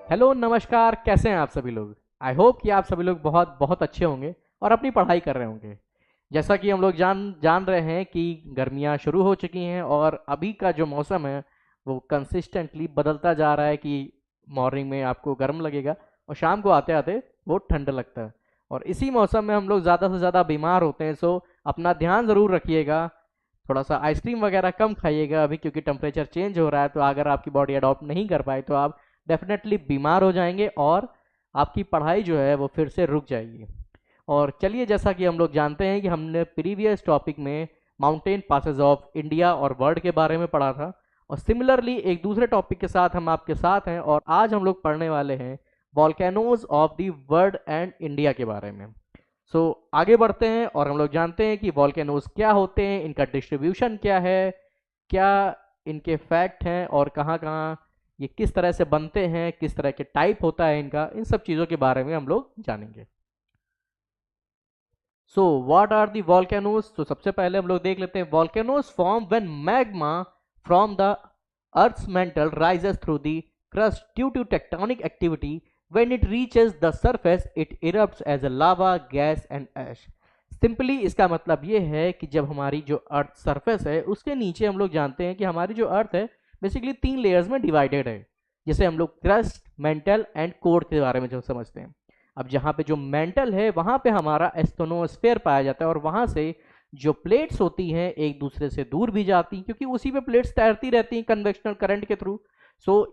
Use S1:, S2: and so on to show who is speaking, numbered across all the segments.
S1: Hello नमस्कार, कैसे हैं आप सभी लोग। आई होप कि आप सभी लोग बहुत बहुत अच्छे होंगे और अपनी पढ़ाई कर रहे होंगे। जैसा कि हम लोग जान जान रहे हैं कि गर्मियां शुरू हो चुकी हैं और अभी का जो मौसम है वो कंसिस्टेंटली बदलता जा रहा है कि मॉर्निंग में आपको गर्म लगेगा और शाम को आते आते वो ठंड लगता है। और इसी मौसम में हम लोग ज़्यादा से ज़्यादा बीमार होते हैं, सो अपना ध्यान ज़रूर रखिएगा। थोड़ा सा आइसक्रीम वगैरह कम खाइएगा अभी, क्योंकि टेम्परेचर चेंज हो रहा है। तो अगर आपकी बॉडी अडॉप्ट नहीं कर पाए तो आप डेफिनेटली बीमार हो जाएंगे और आपकी पढ़ाई जो है वो फिर से रुक जाएगी। और चलिए, जैसा कि हम लोग जानते हैं कि हमने प्रीवियस टॉपिक में माउंटेन पासेस ऑफ इंडिया और वर्ल्ड के बारे में पढ़ा था, और सिमिलरली एक दूसरे टॉपिक के साथ हम आपके साथ हैं और आज हम लोग पढ़ने वाले हैं volcanoes of the world and India के बारे में। आगे बढ़ते हैं और हम लोग जानते हैं कि वॉल्केनोज क्या होते हैं, इनका डिस्ट्रीब्यूशन क्या है, क्या इनके फैक्ट हैं और कहाँ कहाँ ये किस तरह से बनते हैं, किस तरह के टाइप होता है इनका, इन सब चीज़ों के बारे में हम लोग जानेंगे। What are the volcanoes. तो सबसे पहले हम लोग देख लेते हैं volcanoes form when magma from the earth's mantle rises through the crust due to tectonic activity. When it reaches the surface it erupts as a lava, gas and ash. Simply इसका मतलब ये है कि जब हमारी जो अर्थ सरफेस है उसके नीचे हम लोग जानते हैं कि हमारी जो अर्थ है बेसिकली 3 लेयर्स में डिवाइडेड है, जिसे हम लोग क्रस्ट, मेंटल एंड कोर के बारे में जो समझते हैं। अब जहाँ पे जो मेंटल है वहाँ पे हमारा एस्टोनोस्फेयर पाया जाता है और वहाँ से जो प्लेट्स होती हैं एक दूसरे से दूर भी जाती हैं, क्योंकि उसी पे प्लेट्स तैरती रहती हैं कन्वेक्शनल करंट के थ्रू।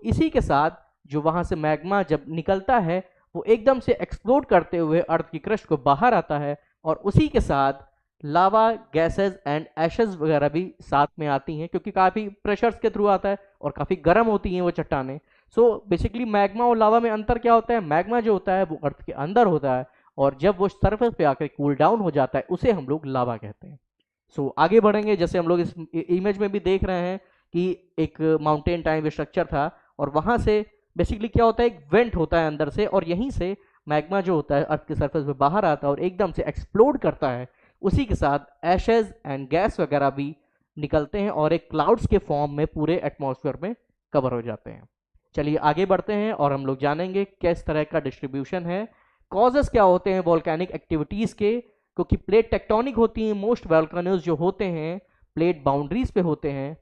S1: इसी के साथ जो वहाँ से मैग्मा जब निकलता है वो एकदम से एक्सप्लोड करते हुए अर्थ की क्रस्ट को बाहर आता है, और उसी के साथ लावा, गैसेस एंड एशेस वगैरह भी साथ में आती हैं, क्योंकि काफ़ी प्रेशर्स के थ्रू आता है और काफ़ी गर्म होती हैं वो चट्टानें। बेसिकली मैग्मा और लावा में अंतर क्या होता है, मैग्मा जो होता है वो अर्थ के अंदर होता है और जब वो सरफेस पे आकर कूल डाउन हो जाता है उसे हम लोग लावा कहते हैं। आगे बढ़ेंगे। जैसे हम लोग इस इमेज में भी देख रहे हैं कि एक माउंटेन टाइप स्ट्रक्चर था और वहां से बेसिकली क्या होता है, एक वेंट होता है अंदर से और यहीं से मैग्मा जो होता है अर्थ के सरफेस पे बाहर आता है और एकदम से एक्सप्लोड करता है। उसी के साथ एशेज एंड गैस वगैरह भी निकलते हैं और एक क्लाउड्स के फॉर्म में पूरे एटमॉस्फेयर में कवर हो जाते हैं। चलिए आगे बढ़ते हैं और हम लोग जानेंगे किस तरह का डिस्ट्रीब्यूशन है, कॉजेस क्या होते हैं वॉल्केनिक एक्टिविटीज के। क्योंकि प्लेट टेक्टोनिक होती हैं, मोस्ट वॉल्केनोज जो होते हैं प्लेट बाउंड्रीज पे होते हैं।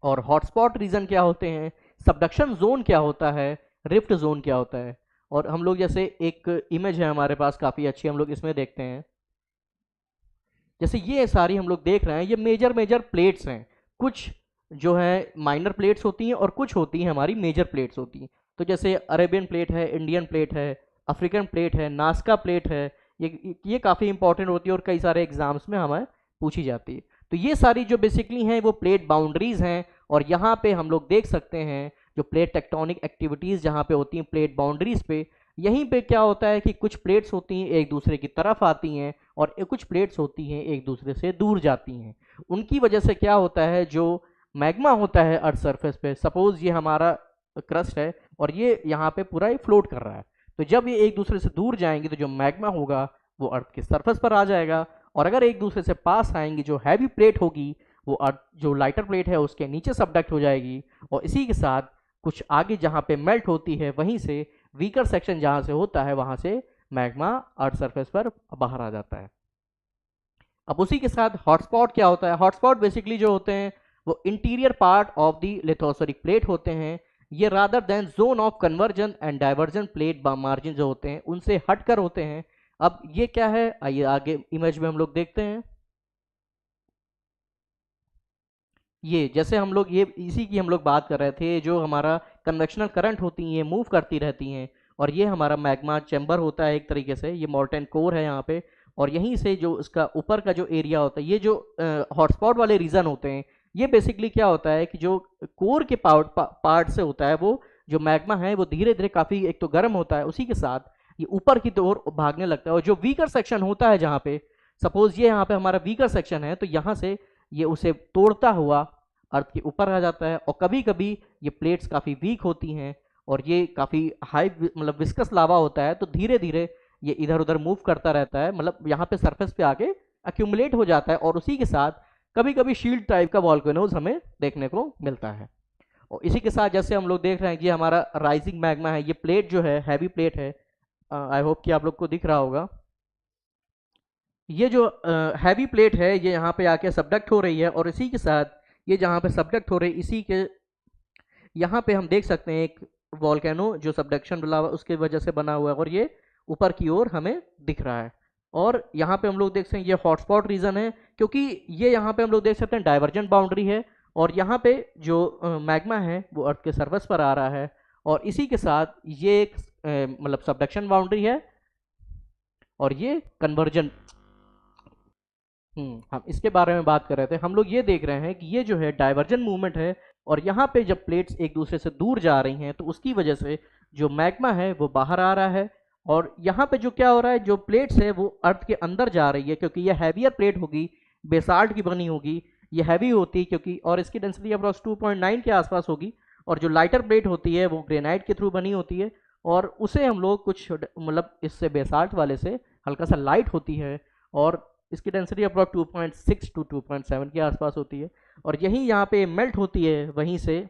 S1: और हॉटस्पॉट रीजन क्या होते हैं, सबडक्शन जोन क्या होता है, रिफ्ट जोन क्या होता है। और हम लोग जैसे एक इमेज है हमारे पास काफ़ी अच्छी, हम लोग इसमें देखते हैं। जैसे ये सारी हम लोग देख रहे हैं, ये मेजर मेजर प्लेट्स हैं। कुछ जो है माइनर प्लेट्स होती हैं और कुछ होती हैं हमारी मेजर प्लेट्स होती हैं। तो जैसे अरेबियन प्लेट है, इंडियन प्लेट है, अफ्रीकन प्लेट है, नास्का प्लेट है। ये काफ़ी इंपॉर्टेंट होती है और कई सारे एग्जाम्स में हमें पूछी जाती है। तो ये सारी जो बेसिकली हैं वो प्लेट बाउंड्रीज हैं, और यहाँ पे हम लोग देख सकते हैं जो प्लेट टेक्टोनिक एक्टिविटीज़ जहाँ पे होती हैं प्लेट बाउंड्रीज पे, यहीं पे क्या होता है कि कुछ प्लेट्स होती हैं एक दूसरे की तरफ आती हैं और कुछ प्लेट्स होती हैं एक दूसरे से दूर जाती हैं। उनकी वजह से क्या होता है, जो मैग्मा होता है अर्थ सरफेस पे, सपोज ये हमारा क्रस्ट है और ये यहाँ पे पूरा ये फ्लोट कर रहा है, तो जब ये एक दूसरे से दूर जाएंगे तो जो मैग्मा होगा वो अर्थ के सरफेस पर आ जाएगा, और अगर एक दूसरे से पास आएंगी जो हैवी प्लेट होगी वो अर्थ जो लाइटर प्लेट है उसके नीचे सबडक्ट हो जाएगी, और इसी के साथ कुछ आगे जहाँ पे मेल्ट होती है वहीं से वीकर सेक्शन जहाँ से होता है वहाँ से मैग्मा अर्थ सरफेस पर बाहर आ जाता है। अब उसी के साथ हॉटस्पॉट क्या होता है, हॉटस्पॉट बेसिकली जो होते हैं वो interior part of the lithospheric plate होते हैं। ये rather than zone of conversion and diversion plate margin जो होते हैं उनसे हटकर होते हैं। अब ये क्या है, आइए आगे इमेज में हम लोग देखते हैं। ये जैसे हम लोग ये इसी की हम लोग बात कर रहे थे, जो हमारा कन्वेक्शनल करंट होती हैं ये मूव करती रहती हैं, और ये हमारा मैग्मा चैम्बर होता है एक तरीके से, ये मॉल्टेन कोर है यहाँ पे, और यहीं से जो इसका ऊपर का जो एरिया होता है, ये जो हॉटस्पॉट वाले रीजन होते हैं, ये बेसिकली क्या होता है कि जो कोर के पार्ट से होता है वो जो मैग्मा है वो धीरे धीरे काफ़ी एक तो गर्म होता है, उसी के साथ ये ऊपर की ओर भागने लगता है, और जो वीकर सेक्शन होता है जहाँ पे सपोज ये यहाँ पे हमारा वीकर सेक्शन है तो यहाँ से ये उसे तोड़ता हुआ अर्थ के ऊपर आ जाता है। और कभी कभी ये प्लेट्स काफ़ी वीक होती हैं और ये काफ़ी हाई मतलब विस्कस लावा होता है, तो धीरे धीरे ये इधर उधर मूव करता रहता है, मतलब यहाँ पे सरफेस पे आके अक्यूमुलेट हो जाता है, और उसी के साथ कभी कभी शील्ड टाइप का वॉल्केनोज हमें देखने को मिलता है। और इसी के साथ जैसे हम लोग देख रहे हैं कि हमारा राइजिंग मैग्मा है, ये प्लेट जो है हैवी प्लेट है, आई होप कि आप लोग को दिख रहा होगा। ये जो हैवी प्लेट है ये यहाँ पे आके सबडक्ट हो रही है, और इसी के साथ ये जहाँ पे सबडक्ट हो रही है इसी के यहाँ पे हम देख सकते हैं एक वॉल्केनो जो सबडक्शन लावा उसके वजह से बना हुआ है, और ये ऊपर की ओर हमें दिख रहा है। और यहाँ पे हम लोग देख सकते हैं ये हॉटस्पॉट रीजन है, क्योंकि ये यहाँ पे हम लोग देख सकते हैं डाइवर्जेंट बाउंड्री है, और यहाँ पे जो मैग्मा है वो अर्थ के सर्फेस पर आ रहा है, और इसी के साथ ये एक मतलब सबडक्शन बाउंड्री है, और ये कन्वर्जन। हम इसके बारे में बात कर रहे थे। हम लोग ये देख रहे हैं कि ये जो है डाइवर्जन मूवमेंट है, और यहाँ पे जब प्लेट्स एक दूसरे से दूर जा रही हैं तो उसकी वजह से जो मैग्मा है वो बाहर आ रहा है, और यहाँ पे जो क्या हो रहा है, जो प्लेट्स है वो अर्थ के अंदर जा रही है, क्योंकि ये हैवियर प्लेट होगी, बेसाल्ट की बनी होगी, ये हैवी होती है क्योंकि, और इसकी डेंसिटी अप्रॉक्स 2.9 के आसपास होगी, और जो लाइटर प्लेट होती है वो ग्रेनाइट के थ्रू बनी होती है, और उसे हम लोग कुछ मतलब इससे बेसाल्ट वाले से हल्का सा लाइट होती है, और इसकी डेंसिटी अप्रॉक्स 2.6 टू 2.7 के आसपास होती है, और यही यहाँ पे मेल्ट होती है, वहीं से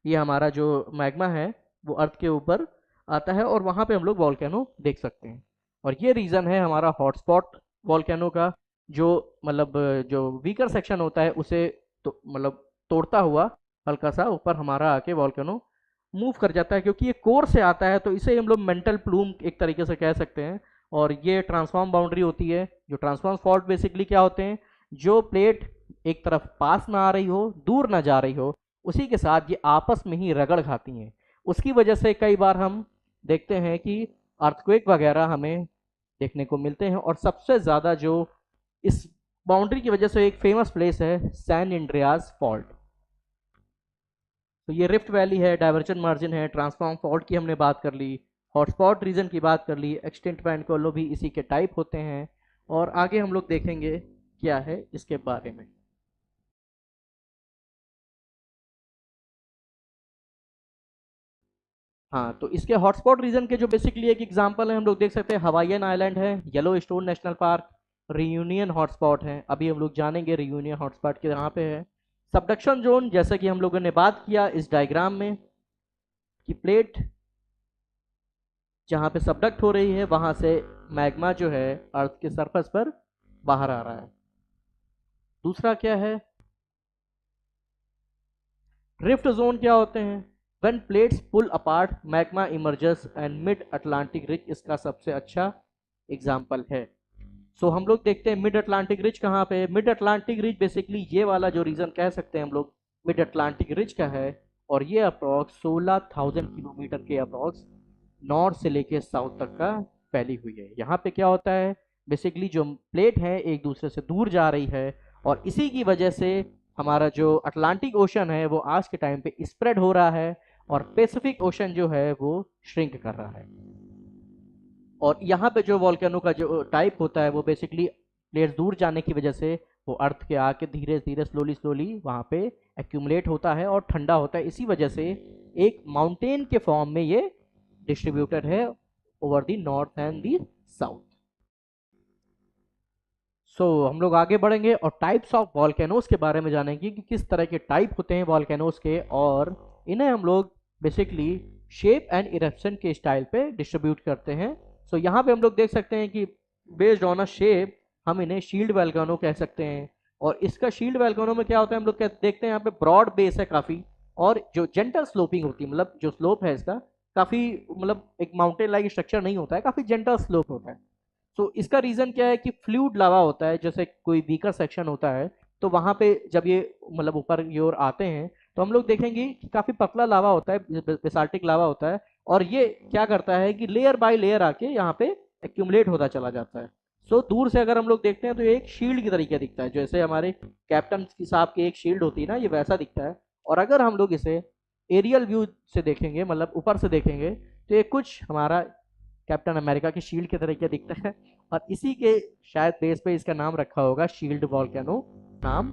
S1: ये हमारा जो मैग्मा है वो अर्थ के ऊपर आता है, और वहाँ पे हम लोग वॉल्केनो देख सकते हैं। और ये रीज़न है हमारा हॉटस्पॉट वॉल्केनो का, जो मतलब जो वीकर सेक्शन होता है उसे तो मतलब तोड़ता हुआ हल्का सा ऊपर हमारा आके वॉल्केनो मूव कर जाता है, क्योंकि ये कोर से आता है, तो इसे हम लोग मेंटल प्लूम एक तरीके से कह सकते हैं। और ये ट्रांसफॉर्म बाउंड्री होती है। जो ट्रांसफॉर्म फॉल्ट बेसिकली क्या होते हैं, जो प्लेट एक तरफ पास ना आ रही हो, दूर ना जा रही हो, उसी के साथ ये आपस में ही रगड़ खाती हैं। उसकी वजह से कई बार हम देखते हैं कि अर्थक्वेक वगैरह हमें देखने को मिलते हैं, और सबसे ज़्यादा जो इस बाउंड्री की वजह से एक फेमस प्लेस है सैन एंड्रियास फॉल्ट। तो ये रिफ्ट वैली है, डाइवर्जन मार्जिन है, ट्रांसफॉर्म फॉल्ट की हमने बात कर ली, हॉटस्पॉट रीजन की बात कर ली, एक्सटेंट वैनकोलो भी इसी के टाइप होते हैं, और आगे हम लोग देखेंगे क्या है इसके बारे में। हाँ, तो इसके हॉटस्पॉट रीजन के जो बेसिकली एक एग्जांपल है हम लोग देख सकते हैं, हवाईयन आइलैंड है, yellow stone national park, reunion hotspot है। अभी हम लोग जानेंगे रियूनियन हॉटस्पॉट के यहाँ पे है। सबडक्शन जोन, जैसा कि हम लोगों ने बात किया इस डायग्राम में कि प्लेट जहाँ पे सबडक्ट हो रही है वहां से मैग्मा जो है अर्थ के सरफेस पर बाहर आ रहा है। दूसरा क्या है, रिफ्ट जोन क्या होते हैं, when plates pull apart magma emerges and mid Atlantic ridge इसका सबसे अच्छा एग्जाम्पल है। सो हम लोग देखते हैं मिड अटलांटिक रिज कहाँ पे है। मिड अटलांटिक रिज बेसिकली ये वाला जो रीजन कह सकते हैं हम लोग मिड अटलांटिक रिज का है, और ये अप्रॉक्स 16,000 किलोमीटर के अप्रॉक्स नॉर्थ से लेके साउथ तक का फैली हुई है। यहाँ पे क्या होता है, बेसिकली जो प्लेट है एक दूसरे से दूर जा रही है, और इसी की वजह से हमारा जो अटलांटिक ओशन है वो आज के टाइम पे स्प्रेड हो रहा है, और पैसिफिक ओशन जो है वो श्रिंक कर रहा है। और यहाँ पे जो वॉल्केनो का जो टाइप होता है वो बेसिकली प्लेट्स दूर जाने की वजह से वो अर्थ के आके धीरे धीरे स्लोली स्लोली वहाँ पे एक्यूमुलेट होता है और ठंडा होता है। इसी वजह से एक माउंटेन के फॉर्म में ये डिस्ट्रीब्यूटेड है over the north and the south. So हम लोग आगे बढ़ेंगे और टाइप्स ऑफ वॉल्केनोज के बारे में जानेंगे कि किस तरह के टाइप होते हैं वॉल्केनोज के, और इन्हें हम लोग बेसिकली शेप एंड इरप्शन के स्टाइल पे डिस्ट्रीब्यूट करते हैं। सो यहाँ पे हम लोग देख सकते हैं कि बेस्ड ऑन अ शेप हम इन्हें शील्ड वॉल्केनो कह सकते हैं। और इसका शील्ड वॉल्केनो में क्या होता है, हम लोग देखते हैं यहाँ पे ब्रॉड बेस है काफ़ी, और जो जेंटल स्लोपिंग होती है, मतलब जो स्लोप है इसका काफ़ी मतलब एक माउंटेन लाइक स्ट्रक्चर नहीं होता है, काफ़ी जेंटल स्लोप होता है। तो इसका रीज़न क्या है कि फ्लूइड लावा होता है, जैसे कोई वीकर सेक्शन होता है तो वहाँ पे जब ये मतलब ऊपर की ओर आते हैं तो हम लोग देखेंगे कि काफ़ी पतला लावा होता है, बेसाल्टिक लावा होता है, और ये क्या करता है कि लेयर बाय लेयर आके यहाँ पे एक्यूमुलेट होता चला जाता है। सो दूर से अगर हम लोग देखते हैं तो ये एक शील्ड की तरीके दिखता है, जैसे हमारे कैप्टन की साहब की एक शील्ड होती है ना, ये वैसा दिखता है। और अगर हम लोग इसे एरियल व्यू से देखेंगे, मतलब ऊपर से देखेंगे, तो ये कुछ हमारा कैप्टन अमेरिका की शील्ड के तरीके दिखता है, और इसी के शायद बेस पे इसका नाम रखा होगा, शील्ड वॉल्केनो नाम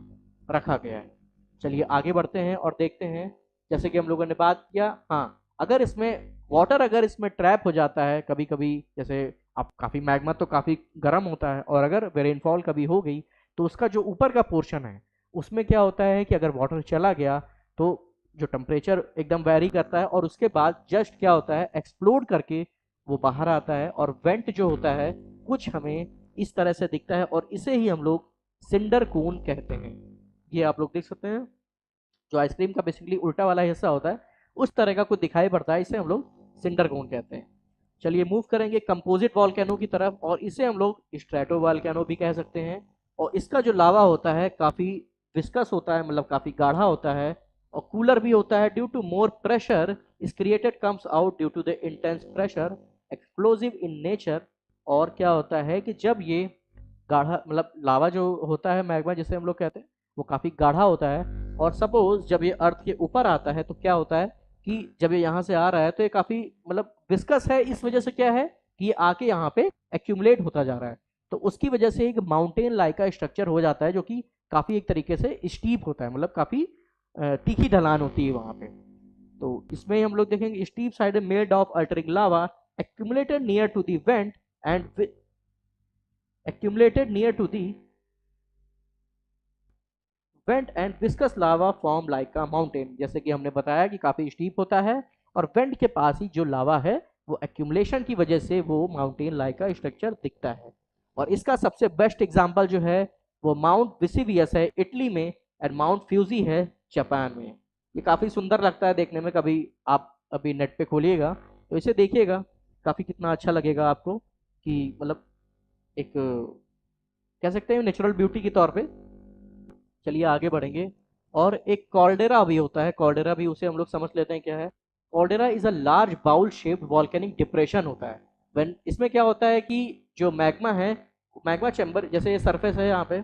S1: रखा गया है। चलिए आगे बढ़ते हैं और देखते हैं, जैसे कि हम लोगों ने बात किया, हाँ अगर इसमें वाटर अगर इसमें ट्रैप हो जाता है कभी कभी, जैसे अब काफ़ी मैग्मा तो काफ़ी गर्म होता है, और अगर रेनफॉल कभी हो गई तो उसका जो ऊपर का पोर्शन है उसमें क्या होता है कि अगर वाटर चला गया तो जो टेम्परेचर एकदम वेरी करता है और उसके बाद जस्ट क्या होता है, एक्सप्लोड करके वो बाहर आता है और वेंट जो होता है कुछ हमें इस तरह से दिखता है और इसे ही हम लोग सिंडर कोन कहते हैं। ये आप लोग देख सकते हैं, जो आइसक्रीम का बेसिकली उल्टा वाला हिस्सा होता है उस तरह का कुछ दिखाई पड़ता है, इसे हम लोग सिंडर कोन कहते हैं। चलिए मूव करेंगे कंपोजिट वॉल्केनो की तरफ, और इसे हम लोग स्ट्रेटो वॉल्केनो भी कह सकते हैं। और इसका जो लावा होता है काफ़ी विस्कस होता है, मतलब काफ़ी गाढ़ा होता है और कूलर भी होता है। Due to more pressure is created comes out due to the intense pressure, explosive in nature. और क्या होता है कि जब ये गाढ़ा, मतलब लावा जो होता है मैग्मा जिसे हम लोग कहते हैं, वो काफ़ी गाढ़ा होता है। और सपोज जब ये अर्थ के ऊपर आता है तो क्या होता है कि जब ये यहाँ से आ रहा है तो ये काफ़ी मतलब विस्कस है। इस वजह से क्या है कि ये आके यहाँ पे एक्यूमुलेट होता जा रहा है, तो उसकी वजह से एक माउंटेन लाइक का स्ट्रक्चर हो जाता है जो कि काफ़ी एक तरीके से स्टीप होता है, मतलब काफ़ी तीखी ढलान होती है वहाँ पे। तो इसमें हम लोग देखेंगे steep side made of altering lava accumulated near to the vent and accumulated near to the went and viscous lava form like a mountain. जैसे कि हमने बताया कि काफ़ी स्टीप होता है और वेंट के पास ही जो लावा है वो एक्यूमुलेशन की वजह से वो माउंटेन लाइक का स्ट्रक्चर दिखता है। और इसका सबसे बेस्ट एग्जांपल जो है वो माउंट विसिवियस है इटली में, एंड माउंट फ्यूजी है जापान में। ये काफ़ी सुंदर लगता है देखने में, कभी आप अभी नेट पे खोलिएगा तो इसे देखिएगा, काफ़ी कितना अच्छा लगेगा आपको कि मतलब एक कह सकते हैं नेचुरल ब्यूटी के तौर पे। चलिए आगे बढ़ेंगे। और एक कॉल्डेरा भी होता है, कॉल्डेरा भी उसे हम लोग समझ लेते हैं क्या है। Caldera is a large bowl shaped volcanic depression होता है। व्हेन इसमें क्या होता है कि जो मैग्मा है, मैग्मा चैम्बर जैसे ये सरफेस है यहाँ पे,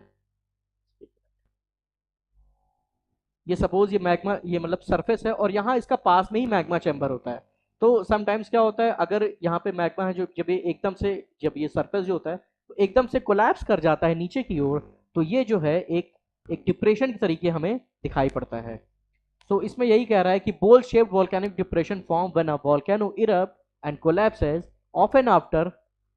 S1: ये सपोज ये मैग्मा, ये मतलब सरफेस है और यहाँ इसका पास में ही मैग्मा चैम्बर होता है। तो समटाइम्स क्या होता है अगर यहाँ पे मैग्मा है जो जब ये एकदम से, जब ये सरफेस जो होता है तो एकदम से कोलैप्स कर जाता है नीचे की ओर, तो ये जो है एक एक डिप्रेशन के तरीके हमें दिखाई पड़ता है। तो इसमें यही कह रहा है कि बोल shaped volcanic depression form when a volcano erupts and collapses, often after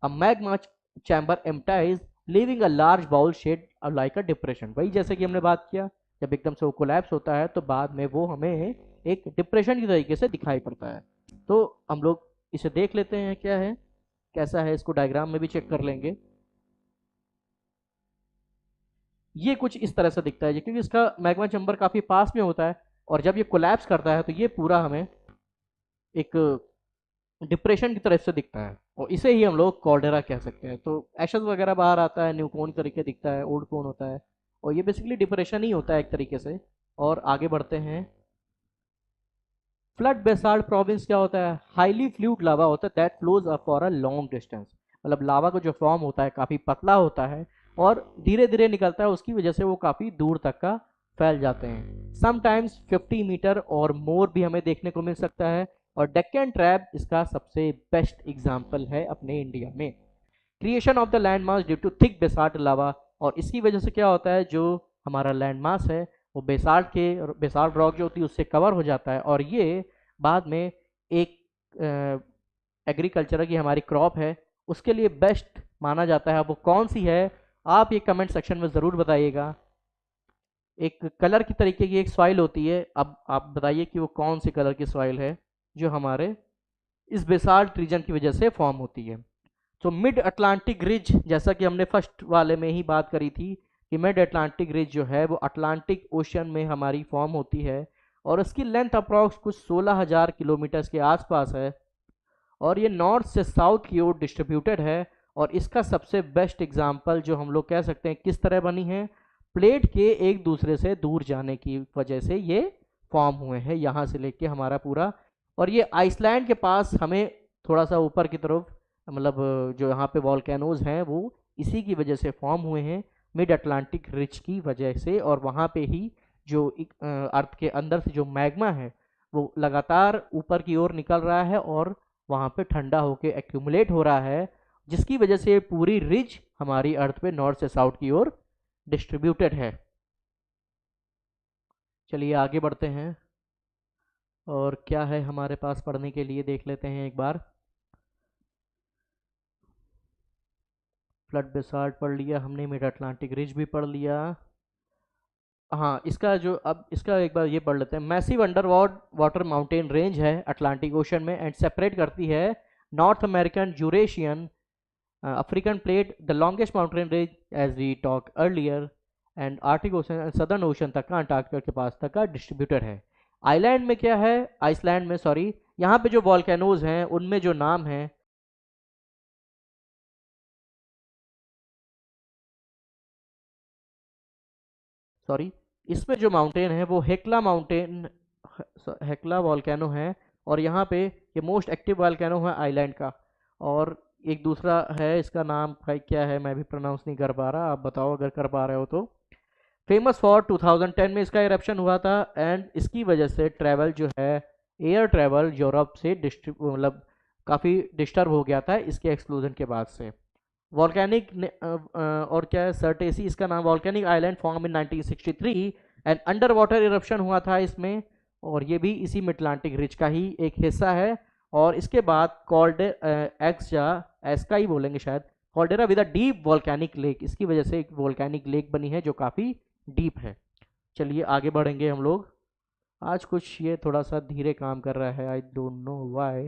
S1: a magma chamber empties, leaving a large bowl shaped like a depression। वही जैसे कि हमने बात किया, जब एकदम से वो कोलैप्स होता है तो बाद में वो हमें एक डिप्रेशन की तरीके से दिखाई पड़ता है। तो हम लोग इसे देख लेते हैं क्या है, कैसा है, इसको डायग्राम में भी चेक कर लेंगे। ये कुछ इस तरह से दिखता है क्योंकि इसका मैग्मा चैम्बर काफ़ी पास में होता है और जब ये कोलैप्स करता है तो ये पूरा हमें एक डिप्रेशन की तरफ से दिखता है और इसे ही हम लोग कॉल्डेरा कह सकते हैं। तो एशेस वगैरह बाहर आता है, न्यू कोन तरीके दिखता है, ओल्ड कोन होता है, और ये बेसिकली डिप्रेशन ही होता है एक तरीके से। और आगे बढ़ते हैं। फ्लड बेसाल्ट प्रोविंस क्या होता है, हाईली फ्लूइड लावा होता है that flows up for a long distance. मतलब लावा का जो फॉर्म होता है काफ़ी पतला होता है और धीरे धीरे निकलता है, उसकी वजह से वो काफ़ी दूर तक का फैल जाते हैं। समटाइम्स 50 मीटर और मोर भी हमें देखने को मिल सकता है। और डेक्कन ट्रैप इसका सबसे बेस्ट एग्जाम्पल है अपने इंडिया में। Creation of the land mass due to thick basalt lava, और इसकी वजह से क्या होता है जो हमारा लैंड मास है वो बेसाल्ट रॉक जो होती है उससे कवर हो जाता है और ये बाद में एक एग्रीकल्चर की हमारी क्रॉप है उसके लिए बेस्ट माना जाता है। अब वो कौन सी है आप ये कमेंट सेक्शन में ज़रूर बताइएगा। एक कलर की तरीके की एक सॉइल होती है, अब आप बताइए कि वो कौन सी कलर की सॉइल है जो हमारे इस बेसाल्ट रीजन की वजह से फॉर्म होती है। तो मिड अटलांटिक रिज, जैसा कि हमने फर्स्ट वाले में ही बात करी थी कि मिड अटलांटिक रिज जो है वो अटलांटिक ओशन में हमारी फॉर्म होती है और उसकी लेंथ अप्रॉक्स कुछ 16,000 किलोमीटर के आसपास है और ये नॉर्थ से साउथ की ओर डिस्ट्रीब्यूटेड है। और इसका सबसे बेस्ट एग्जांपल जो हम लोग कह सकते हैं किस तरह बनी है, प्लेट के एक दूसरे से दूर जाने की वजह से ये फॉर्म हुए हैं यहाँ से लेके हमारा पूरा। और ये आइसलैंड के पास हमें थोड़ा सा ऊपर की तरफ, मतलब जो यहाँ पे वॉल्केनोज हैं वो इसी की वजह से फॉर्म हुए हैं, मिड अटलांटिक रिच की वजह से। और वहाँ पे ही जो अर्थ के अंदर से जो मैग्मा है वो लगातार ऊपर की ओर निकल रहा है और वहाँ पे ठंडा होके एक्यूमुलेट हो रहा है, जिसकी वजह से पूरी रिज हमारी अर्थ पे नॉर्थ से साउथ की ओर डिस्ट्रीब्यूटेड है। चलिए आगे बढ़ते हैं और क्या है हमारे पास पढ़ने के लिए देख लेते हैं एक बार। फ्लड बेसाल्ट पढ़ लिया हमने, मिड अटलांटिक रिज भी पढ़ लिया। हाँ, इसका जो अब इसका एक बार ये पढ़ लेते हैं। Massive under water mountain range है अटलांटिक ओशन में एंड सेपरेट करती है North American Eurasian African plate the longest mountain range as we talk earlier and Arctic ocean and southern ocean तक का अंटार्कटिका के पास तक का डिस्ट्रीब्यूटर है। आइलैंड में क्या है, आइसलैंड में सॉरी, यहाँ पे जो वॉल्केनोज हैं उनमें जो नाम है, सॉरी, इसमें जो माउंटेन है वो हेक्ला माउंटेन, हेक्ला वॉल्केनो है। और यहाँ पे ये मोस्ट एक्टिव वॉल्केनो है आइलैंड का। और एक दूसरा है, इसका नाम क्या है मैं भी प्रोनाउंस नहीं कर पा रहा, आप बताओ अगर कर पा रहे हो तो। फेमस फॉर 2010 में इसका इरप्शन हुआ था एंड इसकी वजह से ट्रैवल जो है, एयर ट्रैवल यूरोप से मतलब काफ़ी डिस्टर्ब हो गया था इसके एक्सप्लोजन के बाद से। वॉल्केनिक और क्या है, सर्टेसी इसका नाम, volcanic island form in 1963 and under water eruption हुआ था इसमें। और ये भी इसी मिडलांटिक रिज का ही एक हिस्सा है। और इसके बाद कॉल्ड एक्स या एस्का ही बोलेंगे शायद, caldera with a deep volcanic lake, इसकी वजह से एक वॉल्केनिक लेक बनी है जो काफ़ी डीप है। चलिए आगे बढ़ेंगे हम लोग। आज कुछ ये थोड़ा सा धीरे काम कर रहा है, आई डोंट नो वाई।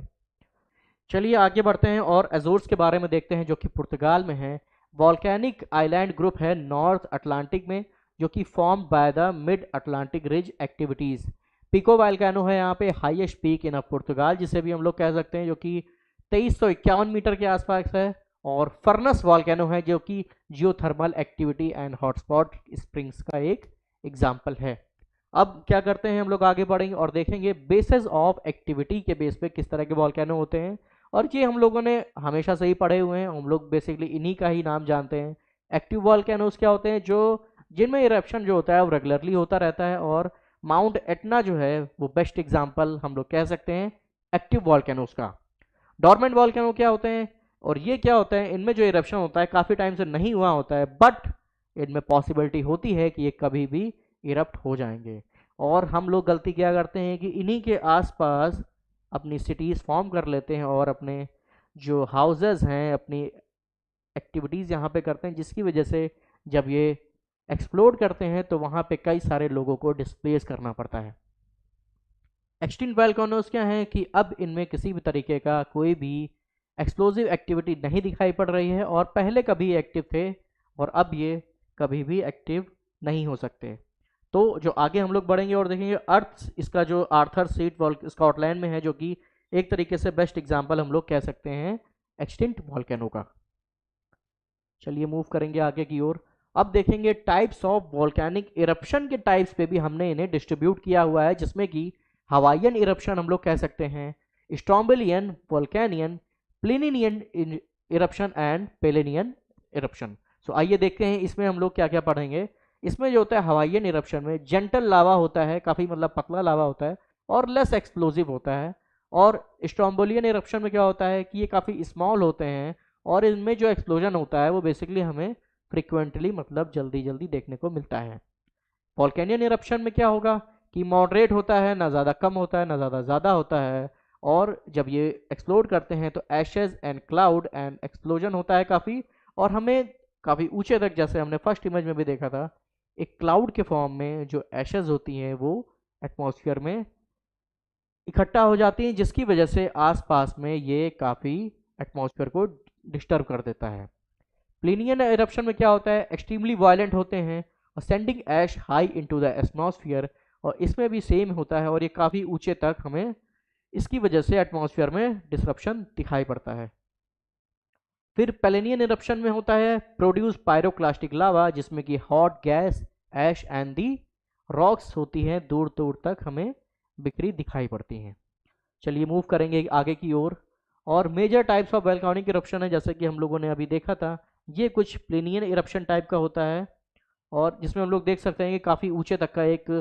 S1: चलिए आगे बढ़ते हैं और एजोर्स के बारे में देखते हैं जो कि पुर्तगाल में है। वॉल्केनिक आइलैंड ग्रुप है नॉर्थ अटलांटिक में, जो कि form by the mid Atlantic ridge activities. Pico volcano है यहाँ पे, हाईएस्ट पीक इन पुर्तगाल जिसे भी हम लोग कह सकते हैं, जो कि 2351 मीटर के आसपास है। और फर्नस वॉल्केनो है जो कि geothermal activity and hotspot springs का एक एग्जाम्पल है। अब क्या करते हैं हम लोग, आगे बढ़ेंगे और देखेंगे बेसिस ऑफ एक्टिविटी के बेस पे किस तरह के वॉल्केनो होते हैं। और ये हम लोगों ने हमेशा से ही पढ़े हुए हैं, हम लोग बेसिकली इन्हीं का ही नाम जानते हैं। एक्टिव वॉल्केनोस क्या होते हैं, जो जिनमें इरप्शन जो होता है वो रेगुलरली होता रहता है। और माउंट एटना जो है वो बेस्ट एग्जाम्पल हम लोग कह सकते हैं एक्टिव वॉल्केनोस का। डॉर्मेंट वॉल्केनो क्या होते हैं, और ये क्या होता है, इनमें जो इरप्शन होता है काफ़ी टाइम से नहीं हुआ होता है, बट इनमें पॉसिबिलिटी होती है कि ये कभी भी इरप्ट हो जाएंगे। और हम लोग गलती क्या करते हैं कि इन्हीं के आसपास अपनी सिटीज़ फॉर्म कर लेते हैं और अपने जो हाउसेस हैं अपनी एक्टिविटीज़ यहाँ पे करते हैं, जिसकी वजह से जब ये एक्सप्लोड करते हैं तो वहाँ पे कई सारे लोगों को डिस्प्लेस करना पड़ता है। एक्सटिंक्ट वोल्केनोज क्या हैं कि अब इनमें किसी भी तरीके का कोई भी एक्सप्लोजिव एक्टिविटी नहीं दिखाई पड़ रही है, और पहले कभी एक्टिव थे और अब ये कभी भी एक्टिव नहीं हो सकते। तो जो आगे हम लोग बढ़ेंगे और देखेंगे अर्थ, इसका जो आर्थर सीट स्कॉटलैंड में है, जो कि एक तरीके से बेस्ट एग्जांपल हम लोग कह सकते हैं एक्सटिंक्ट वॉल्केनो का। चलिए मूव करेंगे आगे की ओर। अब देखेंगे टाइप्स ऑफ वॉल्केनिक इरप्शन के टाइप्स पे भी हमने इन्हें डिस्ट्रीब्यूट किया हुआ है, जिसमें कि हवाइयन इरप्शन हम लोग कह सकते हैं, स्ट्रॉम्बेलियन, वोल्केनियन, प्लिनियन इरप्शन एंड पेलेनियन इरप्शन। सो आइए देखते हैं इसमें हम लोग क्या क्या पढ़ेंगे। इसमें जो होता है हवाइयन इरप्शन में जेंटल लावा होता है, काफ़ी मतलब पतला लावा होता है और लेस एक्सप्लोजिव होता है। और स्ट्रॉम्बोलियन इरप्शन में क्या होता है कि ये काफ़ी स्मॉल होते हैं और इनमें जो एक्सप्लोजन होता है वो बेसिकली हमें फ्रिक्वेंटली मतलब जल्दी जल्दी देखने को मिलता है। वॉल्केनियन इरप्शन में क्या होगा कि मॉडरेट होता है, ना ज़्यादा कम होता है ना ज़्यादा ज़्यादा होता है। और जब ये एक्सप्लोड करते हैं तो Ashes and cloud and explosion होता है काफ़ी, और हमें काफ़ी ऊंचे तक, जैसे हमने फर्स्ट इमेज में भी देखा था, एक क्लाउड के फॉर्म में जो एशेज होती हैं वो एटमॉस्फेयर में इकट्ठा हो जाती हैं, जिसकी वजह से आसपास में ये काफ़ी एटमॉस्फेयर को डिस्टर्ब कर देता है। प्लिनियन इरप्शन में क्या होता है, एक्सट्रीमली वायलेंट होते हैं और sending ash high into the atmosphere, और इसमें भी सेम होता है और ये काफ़ी ऊंचे तक हमें इसकी वजह से एटमॉस्फेयर में डिसरप्शन दिखाई पड़ता है। फिर पेलेनियन इरप्शन में होता है प्रोड्यूस पायरोक्लास्टिक लावा, जिसमें कि hot gas, ash and the rocks होती हैं, दूर दूर तक हमें बिखरी दिखाई पड़ती हैं। चलिए मूव करेंगे आगे की ओर। और major types of volcanic eruption है, जैसे कि हम लोगों ने अभी देखा था, ये कुछ प्लेनियन इरप्शन टाइप का होता है, और जिसमें हम लोग देख सकते हैं कि काफ़ी ऊंचे तक का एक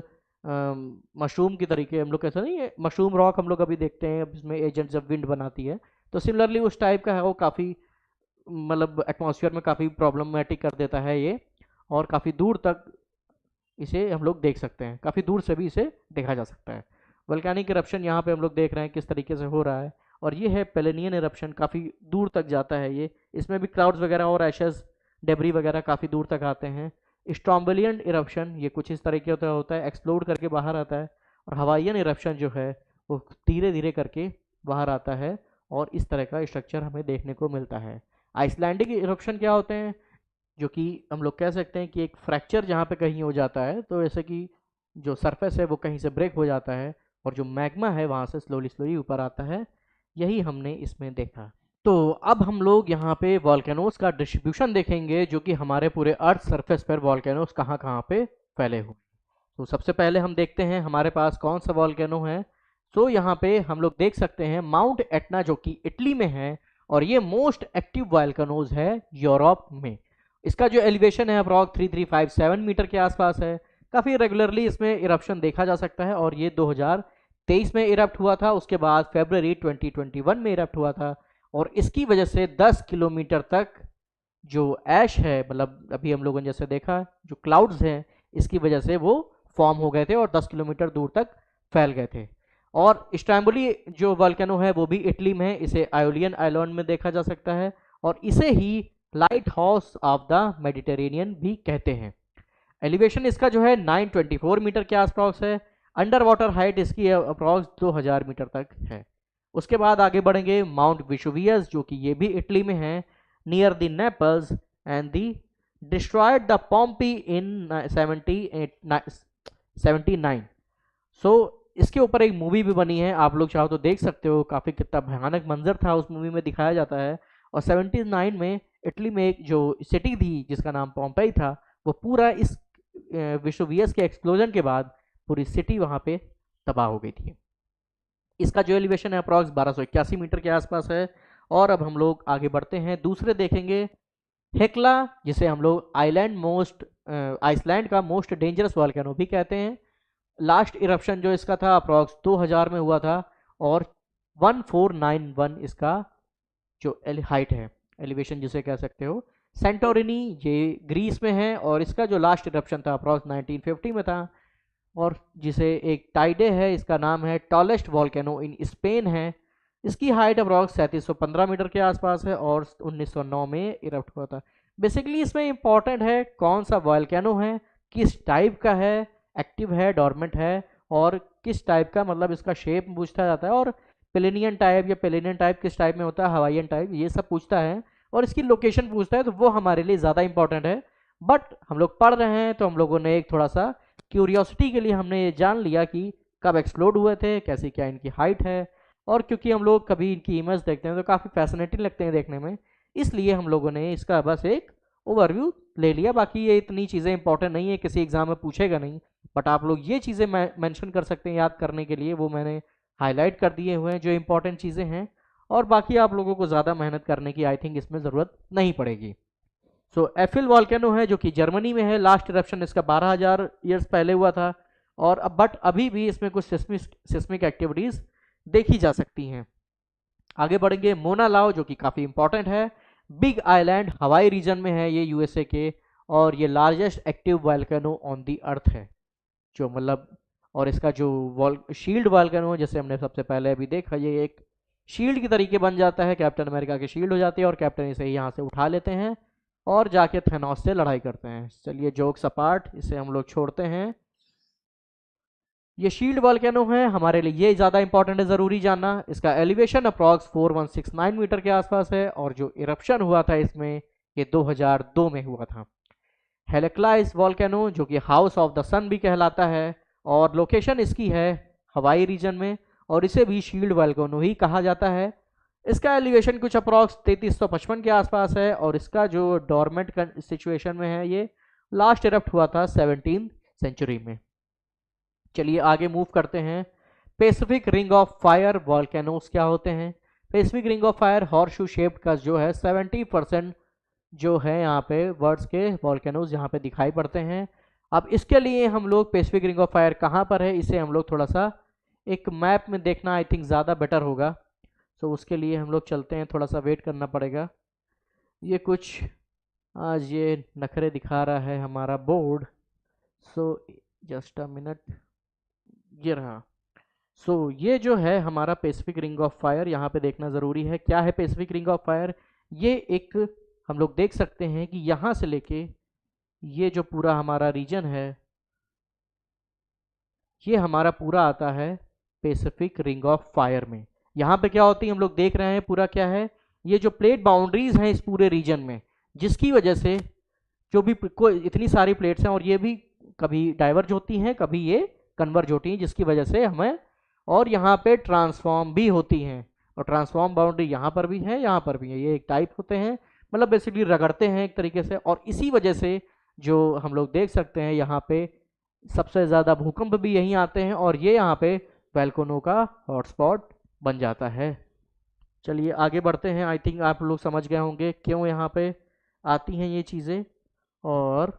S1: मशरूम की तरीके, हम लोग कैसा नहीं है मशरूम रॉक हम लोग अभी देखते हैं जिसमें एजेंट जब विंड बनाती है, तो सिमिलरली उस टाइप का है वो, काफ़ी मतलब एटमॉस्फेयर में काफ़ी प्रॉब्लमेटिक कर देता है ये, और काफ़ी दूर तक इसे हम लोग देख सकते हैं, काफ़ी दूर से भी इसे देखा जा सकता है। वोल्केनिक इरप्शन यहाँ पे हम लोग देख रहे हैं किस तरीके से हो रहा है, और ये है पेलेनियन इरप्शन, काफ़ी दूर तक जाता है ये, इसमें भी क्लाउड्स वगैरह और एशेस डेबरी वगैरह काफ़ी दूर तक आते हैं। स्ट्रोम्बोलियन इरप्शन ये कुछ इस तरह के होता है, एक्सप्लोड करके बाहर आता है। और हवाईयन इरप्शन जो है वो धीरे धीरे करके बाहर आता है, और इस तरह का स्ट्रक्चर हमें देखने को मिलता है। आइसलैंडिक इरप्शन क्या होते हैं, जो कि हम लोग कह सकते हैं कि एक फ्रैक्चर जहाँ पे कहीं हो जाता है, तो जैसे कि जो सरफेस है वो कहीं से ब्रेक हो जाता है और जो मैग्मा है वहाँ से स्लोली स्लोली ऊपर आता है, यही हमने इसमें देखा। तो अब हम लोग यहाँ पे वॉल्केनोस का डिस्ट्रीब्यूशन देखेंगे, जो कि हमारे पूरे अर्थ सरफेस पर वॉल्केनोस कहाँ कहाँ पे फैले हुए। तो सबसे पहले हम देखते हैं हमारे पास कौन सा वॉल्केनो है। तो यहाँ पे हम लोग देख सकते हैं माउंट एटना, जो कि इटली में है, और ये मोस्ट एक्टिव वॉल्केनोज है यूरोप में। इसका जो एलिवेशन है अप्रॉक्स 3357 मीटर के आसपास है। काफ़ी रेगुलरली इसमें इरप्शन देखा जा सकता है, और ये 2023 में इरप्ट हुआ था, उसके बाद फरवरी 2021 में इरप्ट हुआ था। और इसकी वजह से 10 किलोमीटर तक जो ऐश है, मतलब अभी हम लोगों ने जैसे देखा जो क्लाउड्स हैं, इसकी वजह से वो फॉर्म हो गए थे और 10 किलोमीटर दूर तक फैल गए थे। और स्ट्रैम्बोली जो वॉल्केनो है वो भी इटली में है, इसे आयोलियन आइलैंड में देखा जा सकता है, और इसे ही lighthouse of the Mediterranean भी कहते हैं। एलिवेशन इसका जो है 924 मीटर के आसपास है। अंडर वाटर हाइट इसकी अप्रॉक्स 2000 मीटर तक है। उसके बाद आगे बढ़ेंगे माउंट विशुवियस, जो कि ये भी इटली में है, near the Naples, and the destroyed the Pompeii in 79। So इसके ऊपर एक मूवी भी बनी है, आप लोग चाहो तो देख सकते हो। काफ़ी कितना भयानक मंजर था उस मूवी में दिखाया जाता है। और 79 में इटली में एक जो सिटी थी जिसका नाम पॉम्पेई था, वो पूरा इस विशुवियस के एक्सप्लोजन के बाद पूरी सिटी वहाँ पे तबाह हो गई थी। इसका जो एलिवेशन है अप्रॉक्स 1281 मीटर के आसपास है। और अब हम लोग आगे बढ़ते हैं, दूसरे देखेंगे हेक्ला, जिसे हम लोग आइसलैंड का मोस्ट डेंजरस वॉल्केनो भी कहते हैं। लास्ट इरप्शन जो इसका था अप्रॉक्स 2000 में हुआ था, और 1491 इसका जो हाइट है, एलिवेशन जिसे कह सकते हो। सेंटोरिनी ये ग्रीस में है, और इसका जो लास्ट इरप्शन था अप्रॉक्स 1950 में था। और जिसे एक टाइडे है, इसका नाम है टॉलेस्ट वॉल्केनो इन स्पेन है। इसकी हाइट अप्रॉक्स 3715 मीटर के आसपास है, और 1909 में इरप्ट हुआ था। बेसिकली इसमें इंपॉर्टेंट है कौन सा वॉल्केनो है, किस टाइप का है, एक्टिव है, डॉर्मेंट है, और किस टाइप का, मतलब इसका शेप पूछता जाता है, और पेलिनियन टाइप या पेलिनियन टाइप किस टाइप में होता है, हवाईयन टाइप, ये सब पूछता है, और इसकी लोकेशन पूछता है। तो वो हमारे लिए ज़्यादा इंपॉर्टेंट है। बट हम लोग पढ़ रहे हैं तो हम लोगों ने एक थोड़ा सा क्यूरियोसिटी के लिए हमने ये जान लिया कि कब एक्सप्लोड हुए थे, कैसी क्या इनकी हाइट है। और क्योंकि हम लोग कभी इनकी इमेज देखते हैं तो काफ़ी फैसिनेटिंग लगते हैं देखने में, इसलिए हम लोगों ने इसका बस एक ओवरव्यू ले लिया। बाकी ये इतनी चीज़ें इंपॉर्टेंट नहीं है, किसी एग्जाम में पूछेगा नहीं, बट आप लोग ये चीज़ें मेंशन कर सकते हैं याद करने के लिए, वो मैंने हाईलाइट कर दिए हुए हैं जो इंपॉर्टेंट चीज़ें हैं। और बाकी आप लोगों को ज़्यादा मेहनत करने की आई थिंक इसमें ज़रूरत नहीं पड़ेगी। सो एफिल वॉल्केनो है जो कि जर्मनी में है। लास्ट इरप्शन इसका 12,000 ईयर्स पहले हुआ था, और अब बट अभी भी इसमें कुछ सिस्मिक एक्टिविटीज़ देखी जा सकती हैं। आगे बढ़ेंगे मोना लाओ, जो कि काफ़ी इंपॉर्टेंट है। बिग आइलैंड हवाई रीजन में है ये, यूएसए के, और ये largest active volcano on the earth है, जो मतलब, और इसका जो शील्ड वॉल्केनो है, जैसे हमने सबसे पहले अभी देखा, ये एक शील्ड की तरीके बन जाता है, कैप्टन अमेरिका की शील्ड हो जाती है, और कैप्टन इसे यहाँ से उठा लेते हैं और जाके थेनोस से लड़ाई करते हैं। चलिए जोक्स अपार्ट, इसे हम लोग छोड़ते हैं। ये शील्ड वॉल्केनो है, हमारे लिए ये ज़्यादा इंपॉर्टेंट है, ज़रूरी जानना। इसका एलिवेशन अप्रॉक्स 4169 मीटर के आसपास है, और जो इरप्शन हुआ था इसमें ये 2002 में हुआ था। हेलेक्ला इस वॉल्केनो, जो कि हाउस ऑफ द सन भी कहलाता है, और लोकेशन इसकी है हवाई रीजन में, और इसे भी शील्ड वॉल्केनो ही कहा जाता है। इसका एलिवेशन कुछ अप्रॉक्स 3355 के आसपास है, और इसका जो डॉर्मेंट सिचुएशन में है, ये लास्ट इरप्ट हुआ था 17th सेंचुरी में। चलिए आगे मूव करते हैं। Pacific ring of fire volcanoes क्या होते हैं। Pacific ring of fire horseshoe shaped का जो है 70% जो है यहाँ पे वर्ड्स के वॉल्केनोस यहाँ पे दिखाई पड़ते हैं। अब इसके लिए हम लोग पैसिफिक रिंग ऑफ फायर कहाँ पर है, इसे हम लोग थोड़ा सा एक मैप में देखना आई थिंक ज़्यादा बेटर होगा। सो उसके लिए हम लोग चलते हैं, थोड़ा सा वेट करना पड़ेगा। ये कुछ आज ये नखरे दिखा रहा है हमारा board, so just a minute, ये रहा। सो ये जो है हमारा पैसिफिक रिंग ऑफ फायर, यहाँ पे देखना ज़रूरी है। क्या है पैसिफिक रिंग ऑफ फायर, ये एक हम लोग देख सकते हैं कि यहाँ से लेके ये जो पूरा हमारा रीजन है, ये हमारा पूरा आता है पैसिफिक रिंग ऑफ फायर में। यहाँ पे क्या होती है हम लोग देख रहे हैं, पूरा क्या है, ये जो प्लेट बाउंड्रीज हैं इस पूरे रीजन में, जिसकी वजह से जो भी कोई इतनी सारी प्लेट्स हैं और ये भी कभी डाइवर्ज होती हैं, कभी ये कन्वर्ज होती हैं, जिसकी वजह से हमें, और यहाँ पे ट्रांसफॉर्म भी होती हैं, और ट्रांसफॉर्म बाउंड्री यहाँ पर भी है, यहाँ पर भी है, ये एक टाइप होते हैं, मतलब बेसिकली रगड़ते हैं एक तरीके से। और इसी वजह से जो हम लोग देख सकते हैं यहाँ पे सबसे ज़्यादा भूकंप भी यहीं आते हैं, और ये यहाँ पे वोल्केनो का हॉटस्पॉट बन जाता है। चलिए आगे बढ़ते हैं। आई थिंक आप लोग समझ गए होंगे क्यों यहाँ पे आती हैं ये चीज़ें। और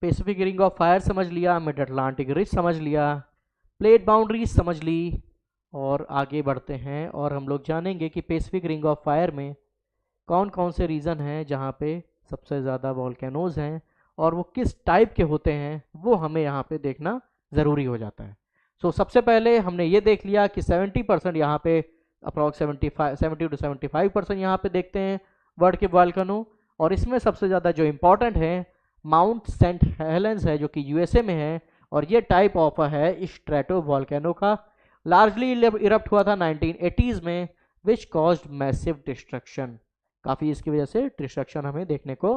S1: पैसिफिक रिंग ऑफ फायर समझ लिया, मिड अटलांटिक रिज समझ लिया, प्लेट बाउंड्रीज समझ ली, और आगे बढ़ते हैं और हम लोग जानेंगे कि पैसिफिक रिंग ऑफ फायर में कौन कौन से रीजन हैं जहाँ पे सबसे ज़्यादा वॉल्केनोज हैं, और वो किस टाइप के होते हैं वो हमें यहाँ पे देखना ज़रूरी हो जाता है। सो सबसे पहले हमने ये देख लिया कि 70% यहाँ पे अप्रॉक्स 70 to 75% यहाँ पे देखते हैं वर्ल्ड के वॉल्केनो, और इसमें सबसे ज़्यादा जो इम्पोर्टेंट है माउंट सेंट हेलेंस है, जो कि यूएसए में है, और ये टाइप ऑफ है स्ट्रेटो वॉल्केनो का। लार्जली इरप्ट हुआ था 1980s में, विच कॉज्ड मैसिव डिस्ट्रक्शन, काफ़ी इसकी वजह से डिस्ट्रक्शन हमें देखने को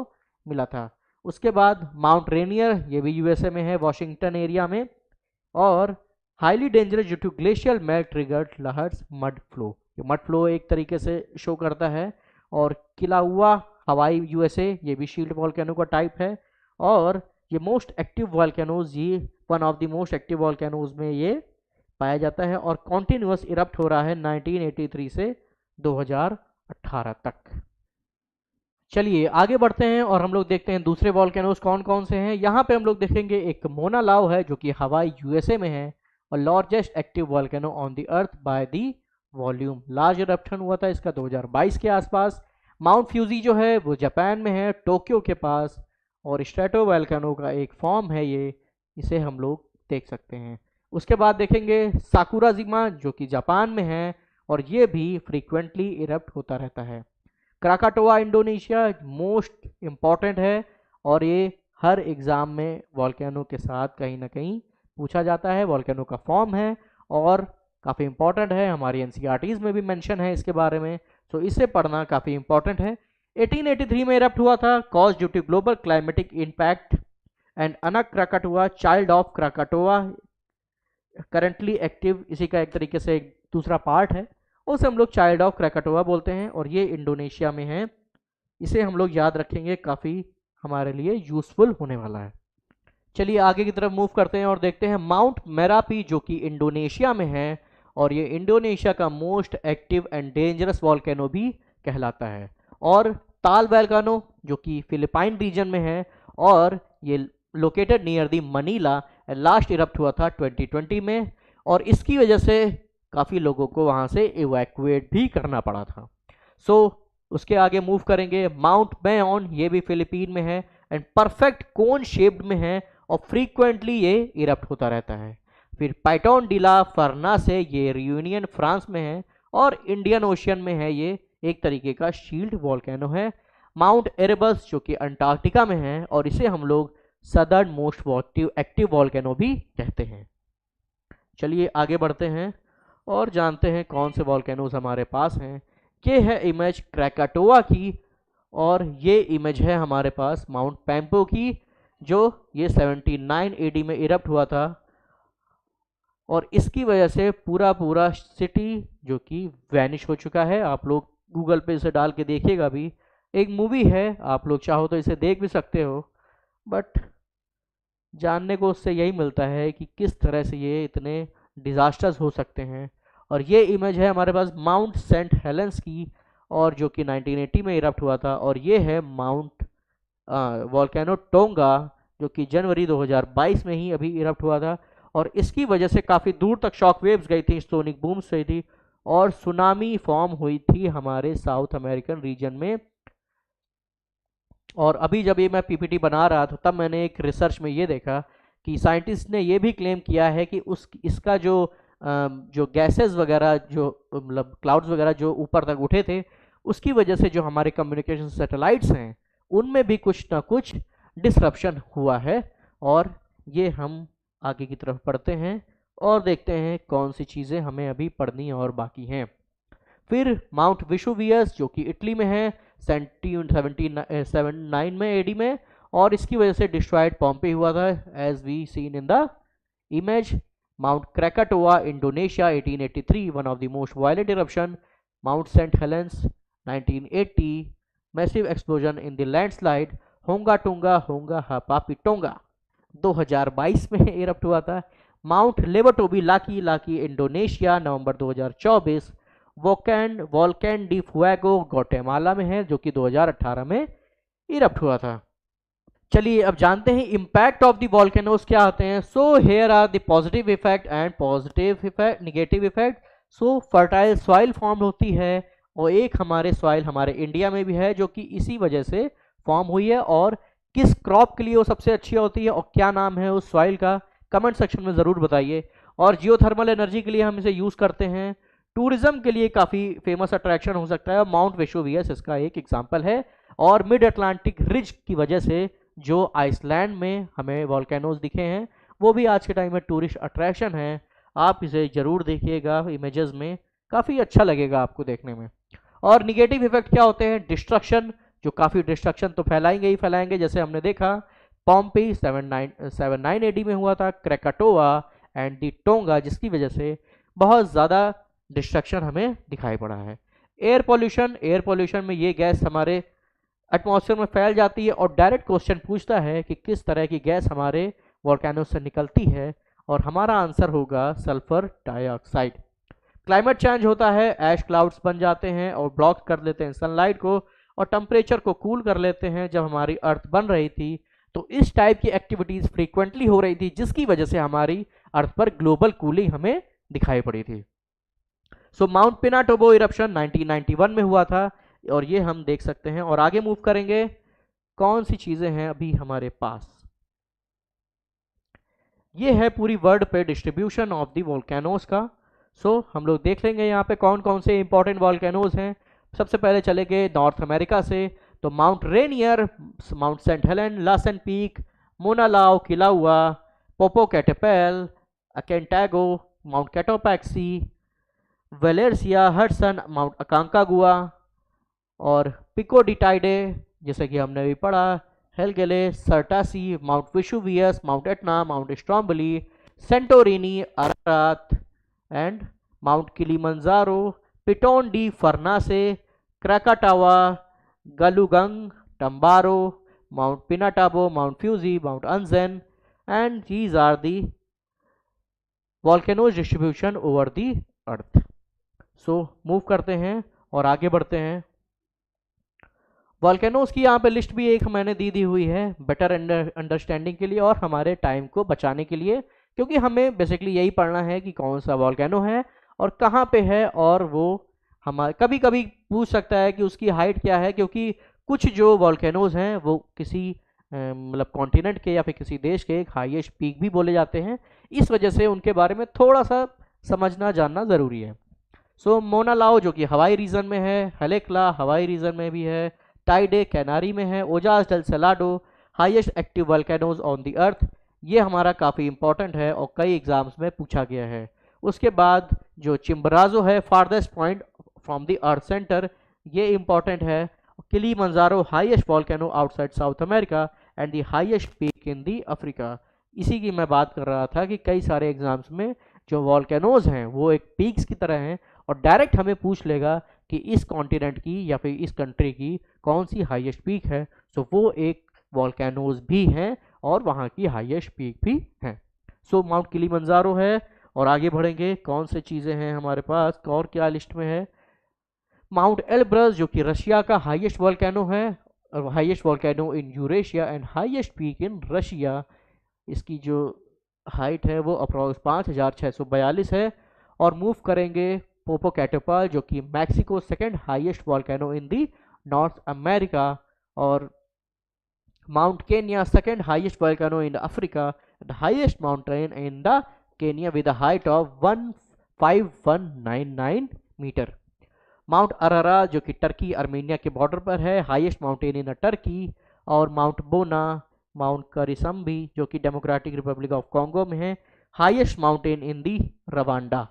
S1: मिला था। उसके बाद माउंट रेनियर, ये भी यूएसए में है, वॉशिंगटन एरिया में, और highly dangerous due to glacial melt triggered lahars mud flow, ये मड फ्लो एक तरीके से शो करता है। और किलाउआ हवाई यूएसए, ये भी शील्ड वॉल्केनो का टाइप है, और ये मोस्ट एक्टिव वॉल्केनोज, ये one of the most active volcanoes में ये पाया जाता है, और कॉन्टिन्यूस इरप्ट हो रहा है 1983 से 2018 तक। चलिए आगे बढ़ते हैं और हम लोग देखते हैं दूसरे वॉल्केनोज कौन कौन से हैं। यहाँ पे हम लोग देखेंगे एक मोना लाव है, जो कि हवाई यूएसए में है, और largest active volcano on the earth by the volume. Large eruption हुआ था इसका 2022 के आसपास। माउंट फ्यूजी जो है वो जापान में है, टोक्यो के पास, और स्ट्रेटो वॉल्केनो का एक फॉर्म है ये, इसे हम लोग देख सकते हैं। उसके बाद देखेंगे साकुराजिमा, जो कि जापान में है, और ये भी फ्रीक्वेंटली इरप्ट होता रहता है। क्राकाटोआ इंडोनेशिया मोस्ट इम्पॉर्टेंट है, और ये हर एग्ज़ाम में वॉल्केनो के साथ कहीं ना कहीं पूछा जाता है। वॉल्केनो का फॉर्म है और काफ़ी इंपॉर्टेंट है, हमारी एनसीईआरटीज़ में भी मेंशन है इसके बारे में, तो इसे पढ़ना काफ़ी इंपॉर्टेंट है। 1883 में इरप्ट हुआ था, cause due to global climatic impact, and Anak Krakatoa child of Krakatoa currently active, इसी का एक तरीके से एक दूसरा पार्ट है, उसे हम लोग चाइल्ड ऑफ क्राकाटोआ बोलते हैं, और ये इंडोनेशिया में है। इसे हम लोग याद रखेंगे, काफ़ी हमारे लिए यूजफुल होने वाला है। चलिए आगे की तरफ मूव करते हैं और देखते हैं माउंट मेरापी, जो कि इंडोनेशिया में है, और ये इंडोनेशिया का most active and dangerous volcano भी कहलाता है। और ताल वॉल्केनो, जो कि फिलिपाइन रीजन में है, और ये located near the Manila, last erupt हुआ था 2020 में, और इसकी वजह से काफ़ी लोगों को वहाँ से इवैक्यूएट भी करना पड़ा था। सो उसके आगे मूव करेंगे। माउंट मेओन, ये भी फिलीपीन में है, एंड परफेक्ट कोन शेप्ड में है, और फ्रीक्वेंटली ये इरप्ट होता रहता है। फिर पाइटोन डिला फरना से, ये रियूनियन फ्रांस में है, और इंडियन ओशियन में है, ये एक तरीके का शील्ड वॉल्केनो है। माउंट एरेबस, जो कि अंटार्कटिका में है, और इसे हम लोग सदर्न मोस्ट एक्टिव वॉल्केनो भी कहते हैं। चलिए आगे बढ़ते हैं और जानते हैं कौन से वॉल्केनोज हमारे पास हैं। ये है इमेज क्रैकाटोआ की, और ये इमेज है हमारे पास माउंट पैम्पो की, जो ये 79 एडी में इरप्ट हुआ था, और इसकी वजह से पूरा सिटी जो कि वैनिश हो चुका है। आप लोग गूगल पे इसे डाल के देखिएगा भी, एक मूवी है, आप लोग चाहो तो इसे देख भी सकते हो, बट जानने को उससे यही मिलता है कि किस तरह से ये इतने डिजास्टर्स हो सकते हैं। और ये इमेज है हमारे पास माउंट सेंट हेलेंस की, और जो कि 1980 में इरप्ट हुआ था, और ये है माउंट वॉल्केनो टोंगा, जो कि जनवरी 2022 में ही अभी इरप्ट हुआ था, और इसकी वजह से काफ़ी दूर तक शॉक वेव्स गई थी, सोनिक बूम्स हुई थी, और सुनामी फॉर्म हुई थी हमारे साउथ अमेरिकन रीजन में। और अभी जब ये मैं पीपीटी बना रहा था तब मैंने एक रिसर्च में ये देखा कि साइंटिस्ट ने ये भी क्लेम किया है कि इसका जो गैसेस वगैरह, जो मतलब क्लाउड्स वगैरह जो ऊपर तक उठे थे, उसकी वजह से जो हमारे कम्युनिकेशन सैटेलाइट्स हैं उनमें भी कुछ ना कुछ डिसरप्शन हुआ है। और ये हम आगे की तरफ पढ़ते हैं और देखते हैं कौन सी चीज़ें हमें अभी पढ़नी और बाकी हैं। फिर माउंट विशुवियस जो कि इटली में है 1779 में एडी में, और इसकी वजह से डिस्ट्रॉयड पॉम्पे हुआ था as we seen in the image. Mount Krakatoa Indonesia 1883, one of the most violent eruption. Mount Saint Helens 1980, massive explosion in the landslide. Hunga Tonga होंगा हापापी टोंगा 2022 में इरप्ट हुआ था। माउंट लेवटोबी लाकी लाकी इंडोनेशिया नवंबर 2024। वोल्केन D Fuego Guatemala में है जो कि 2018 में erupt हुआ था। चलिए अब जानते हैं इम्पैक्ट ऑफ द वॉल्केनोस क्या होते हैं। So here are the positive effect and positive effect, negative effect. So fertile soil form होती है, और एक हमारे सॉइल हमारे इंडिया में भी है जो कि इसी वजह से फॉर्म हुई है। और किस क्रॉप के लिए वो सबसे अच्छी होती है और क्या नाम है उस सॉइल का, कमेंट सेक्शन में ज़रूर बताइए। और जियोथर्मल एनर्जी के लिए हम इसे यूज़ करते हैं। टूरिज्म के लिए काफ़ी फेमस अट्रैक्शन हो सकता है, माउंट वेशुवियस इसका एक एग्जाम्पल है। और मिड अटलांटिक रिज की वजह से जो आइसलैंड में हमें वॉल्केनोज दिखे हैं वो भी आज के टाइम में टूरिस्ट अट्रैक्शन है। आप इसे ज़रूर देखिएगा इमेजेस में, काफ़ी अच्छा लगेगा आपको देखने में। और निगेटिव इफेक्ट क्या होते हैं, डिस्ट्रक्शन, जो काफ़ी डिस्ट्रक्शन तो फैलाएंगे ही फैलाएंगे। जैसे हमने देखा पॉम्पे 79 एडी में हुआ था, क्रैकाटोआ एंड दी टोंगा, जिसकी वजह से बहुत ज़्यादा डिस्ट्रक्शन हमें दिखाई पड़ा है। एयर पोल्यूशन में ये गैस हमारे एटमॉस्फेयर में फैल जाती है, और डायरेक्ट क्वेश्चन पूछता है कि किस तरह की गैस हमारे वोल्केनो से निकलती है, और हमारा आंसर होगा सल्फर डाइऑक्साइड। क्लाइमेट चेंज होता है, ऐश क्लाउड्स बन जाते हैं और ब्लॉक कर लेते हैं सनलाइट को, और टेम्परेचर को कूल कर लेते हैं। जब हमारी अर्थ बन रही थी तो इस टाइप की एक्टिविटीज़ फ्रीक्वेंटली हो रही थी, जिसकी वजह से हमारी अर्थ पर ग्लोबल कूलिंग हमें दिखाई पड़ी थी। सो माउंट पिनाटोबो इरप्शन 1991 में हुआ था, और ये हम देख सकते हैं। और आगे मूव करेंगे, कौन सी चीज़ें हैं अभी हमारे पास। ये है पूरी वर्ल्ड पे डिस्ट्रीब्यूशन ऑफ द वोल्केनोज का। सो हम लोग देख लेंगे यहाँ पे कौन कौन से इंपॉर्टेंट वोल्केनोज हैं। सबसे पहले चलेंगे नॉर्थ अमेरिका से, तो Mount Rainier, Mount Saint Helen, Lassen Peak, Mauna Loa Kilauea, Popocatepetl, Acatenango, Mount Cotopaxi, Villarrica, Hudson, Mount Aconcagua, और पिको डिटाइडे जैसे कि हमने भी पढ़ा, Helgafell, Surtsey, Mount Vesuvius, Mount Etna, Mount Stromboli, Santorini, Ararat and Mount Kilimanjaro, Piton de Fournaise, Krakatoa, Galunggung, Tambora, Mount Pinatubo, Mount Fuji, Mount Unzen, and these are the volcanoes distribution over the earth. So move करते हैं और आगे बढ़ते हैं। Volcanoes की यहाँ पे list भी एक मैंने दी हुई है बेटर अंडरस्टैंडिंग के लिए और हमारे टाइम को बचाने के लिए, क्योंकि हमें बेसिकली यही पढ़ना है कि कौन सा वॉल्केनो है और कहाँ पे है, और वो हमारे कभी कभी पूछ सकता है कि उसकी हाइट क्या है, क्योंकि कुछ जो वॉल्केनोज हैं वो किसी मतलब कॉन्टिनेंट के या फिर किसी देश के एक हाईएस्ट पीक भी बोले जाते हैं। इस वजह से उनके बारे में थोड़ा सा समझना जानना ज़रूरी है। सो मोनालाओ जो कि हवाई रीजन में है, हेलेक्ला हवाई रीजन में भी है, टाइडे कैनारी में है, Ojos del Salado highest active volcanoes on the earth. ये हमारा काफ़ी इंपॉर्टेंट है और कई एग्जाम्स में पूछा गया है। उसके बाद जो चिम्बराजो है, farthest point from the earth centre, ये इंपॉर्टेंट है। Kilimanjaro highest volcano outside south America and the highest peak in the Africa. इसी की मैं बात कर रहा था कि कई सारे एग्जाम्स में जो वॉल्केनोज हैं वो एक पीक्स की तरह हैं, और डायरेक्ट हमें पूछ लेगा कि इस कॉन्टिनेंट की या फिर इस कंट्री की कौन सी हाईएस्ट पीक है। सो वो एक वॉल्केनोज भी हैं और वहाँ की हाईएस्ट पीक भी हैं। सो माउंट किलिमंजारो है, और आगे बढ़ेंगे कौन से चीज़ें हैं हमारे पास और क्या लिस्ट में है। माउंट एल्ब्रस जो कि रशिया का हाईएस्ट वॉल्केनो है, और highest volcano in Eurasia and highest peak in Russia. इसकी जो हाइट है वो अप्रॉक्स 5642 है। और मूव करेंगे पोपोकेटेपल जो कि Mexico second highest volcano in the North America, और Mount Kenya second highest volcano in Africa, the highest mountain in the Kenya with a height of 15199 metre. Mount Ararat जो कि Turkey Armenia के border पर है, highest mountain in Turkey, और Mount Bona, Mount Karisimbi जो कि Democratic Republic of Congo में है, highest mountain in the Rwanda.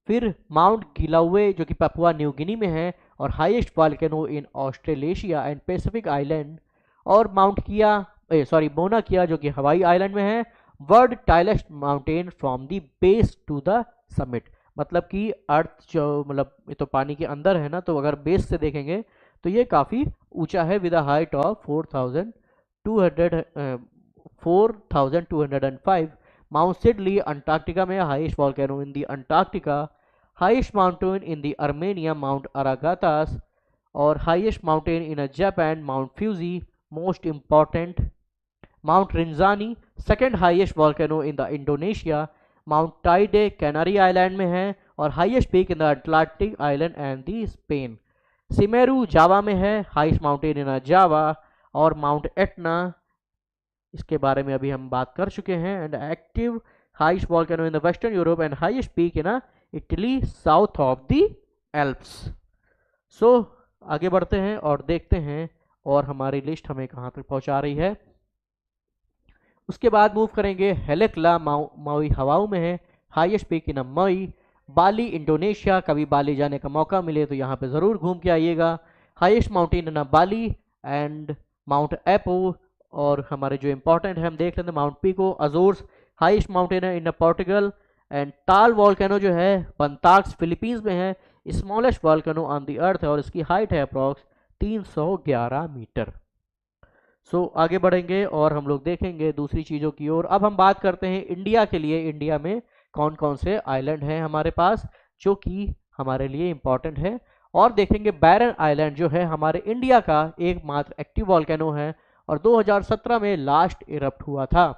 S1: फिर माउंट गिलावे जो कि पपुआ न्यू गिनी में है और highest volcano in Australasia and Pacific island. और माउंट किया बोना किया जो कि हवाई आइलैंड में है, world tallest mountain from the base to the summit. मतलब कि अर्थ जो मतलब ये तो पानी के अंदर है ना, तो अगर बेस से देखेंगे तो ये काफ़ी ऊंचा है with height of 4,205। Mount Sidley Antarctica में highest volcano in the Antarctica, highest mountain in the Armenia Mount Aragats, और highest mountain in Japan Mount Fuji. Most important Mount Rinjani, second highest volcano in the Indonesia, Mount Teide Canary island में है और highest peak in the Atlantic island and the Spain. Semeru Java में है, highest mountain इन जावा। और mount Etna, इसके बारे में अभी हम बात कर चुके हैं, and active highest volcano in the western Europe and highest peak in Italy south of the Alps. So आगे बढ़ते हैं और देखते हैं और हमारी लिस्ट हमें कहाँ तक पहुँचा रही है। उसके बाद मूव करेंगे हेलेक्ला माउई हवाऊ में है, highest peak in Maui. Bali Indonesia, कभी बाली जाने का मौका मिले तो यहाँ पे ज़रूर घूम के आइएगा। Highest mountain in Bali and mount apo. और हमारे जो इंपॉर्टेंट है हम देख लेते हैं, mount pico Azores, highest mountain है इन पोर्टुगल। एंड टाल वॉल्केनो जो है पंताक्स फिलीपींस में है, स्मॉलेस्ट वॉल्केनो ऑन द अर्थ है और इसकी हाइट है अप्रॉक्स 311 मीटर। सो आगे बढ़ेंगे और हम लोग देखेंगे दूसरी चीज़ों की ओर। अब हम बात करते हैं इंडिया के लिए, इंडिया में कौन कौन से आइलैंड हैं हमारे पास जो कि हमारे लिए इम्पॉर्टेंट है। और देखेंगे बैरन आइलैंड जो है हमारे इंडिया का एकमात्र एक्टिव वॉल्केनो है और 2017 में लास्ट इरप्ट हुआ था।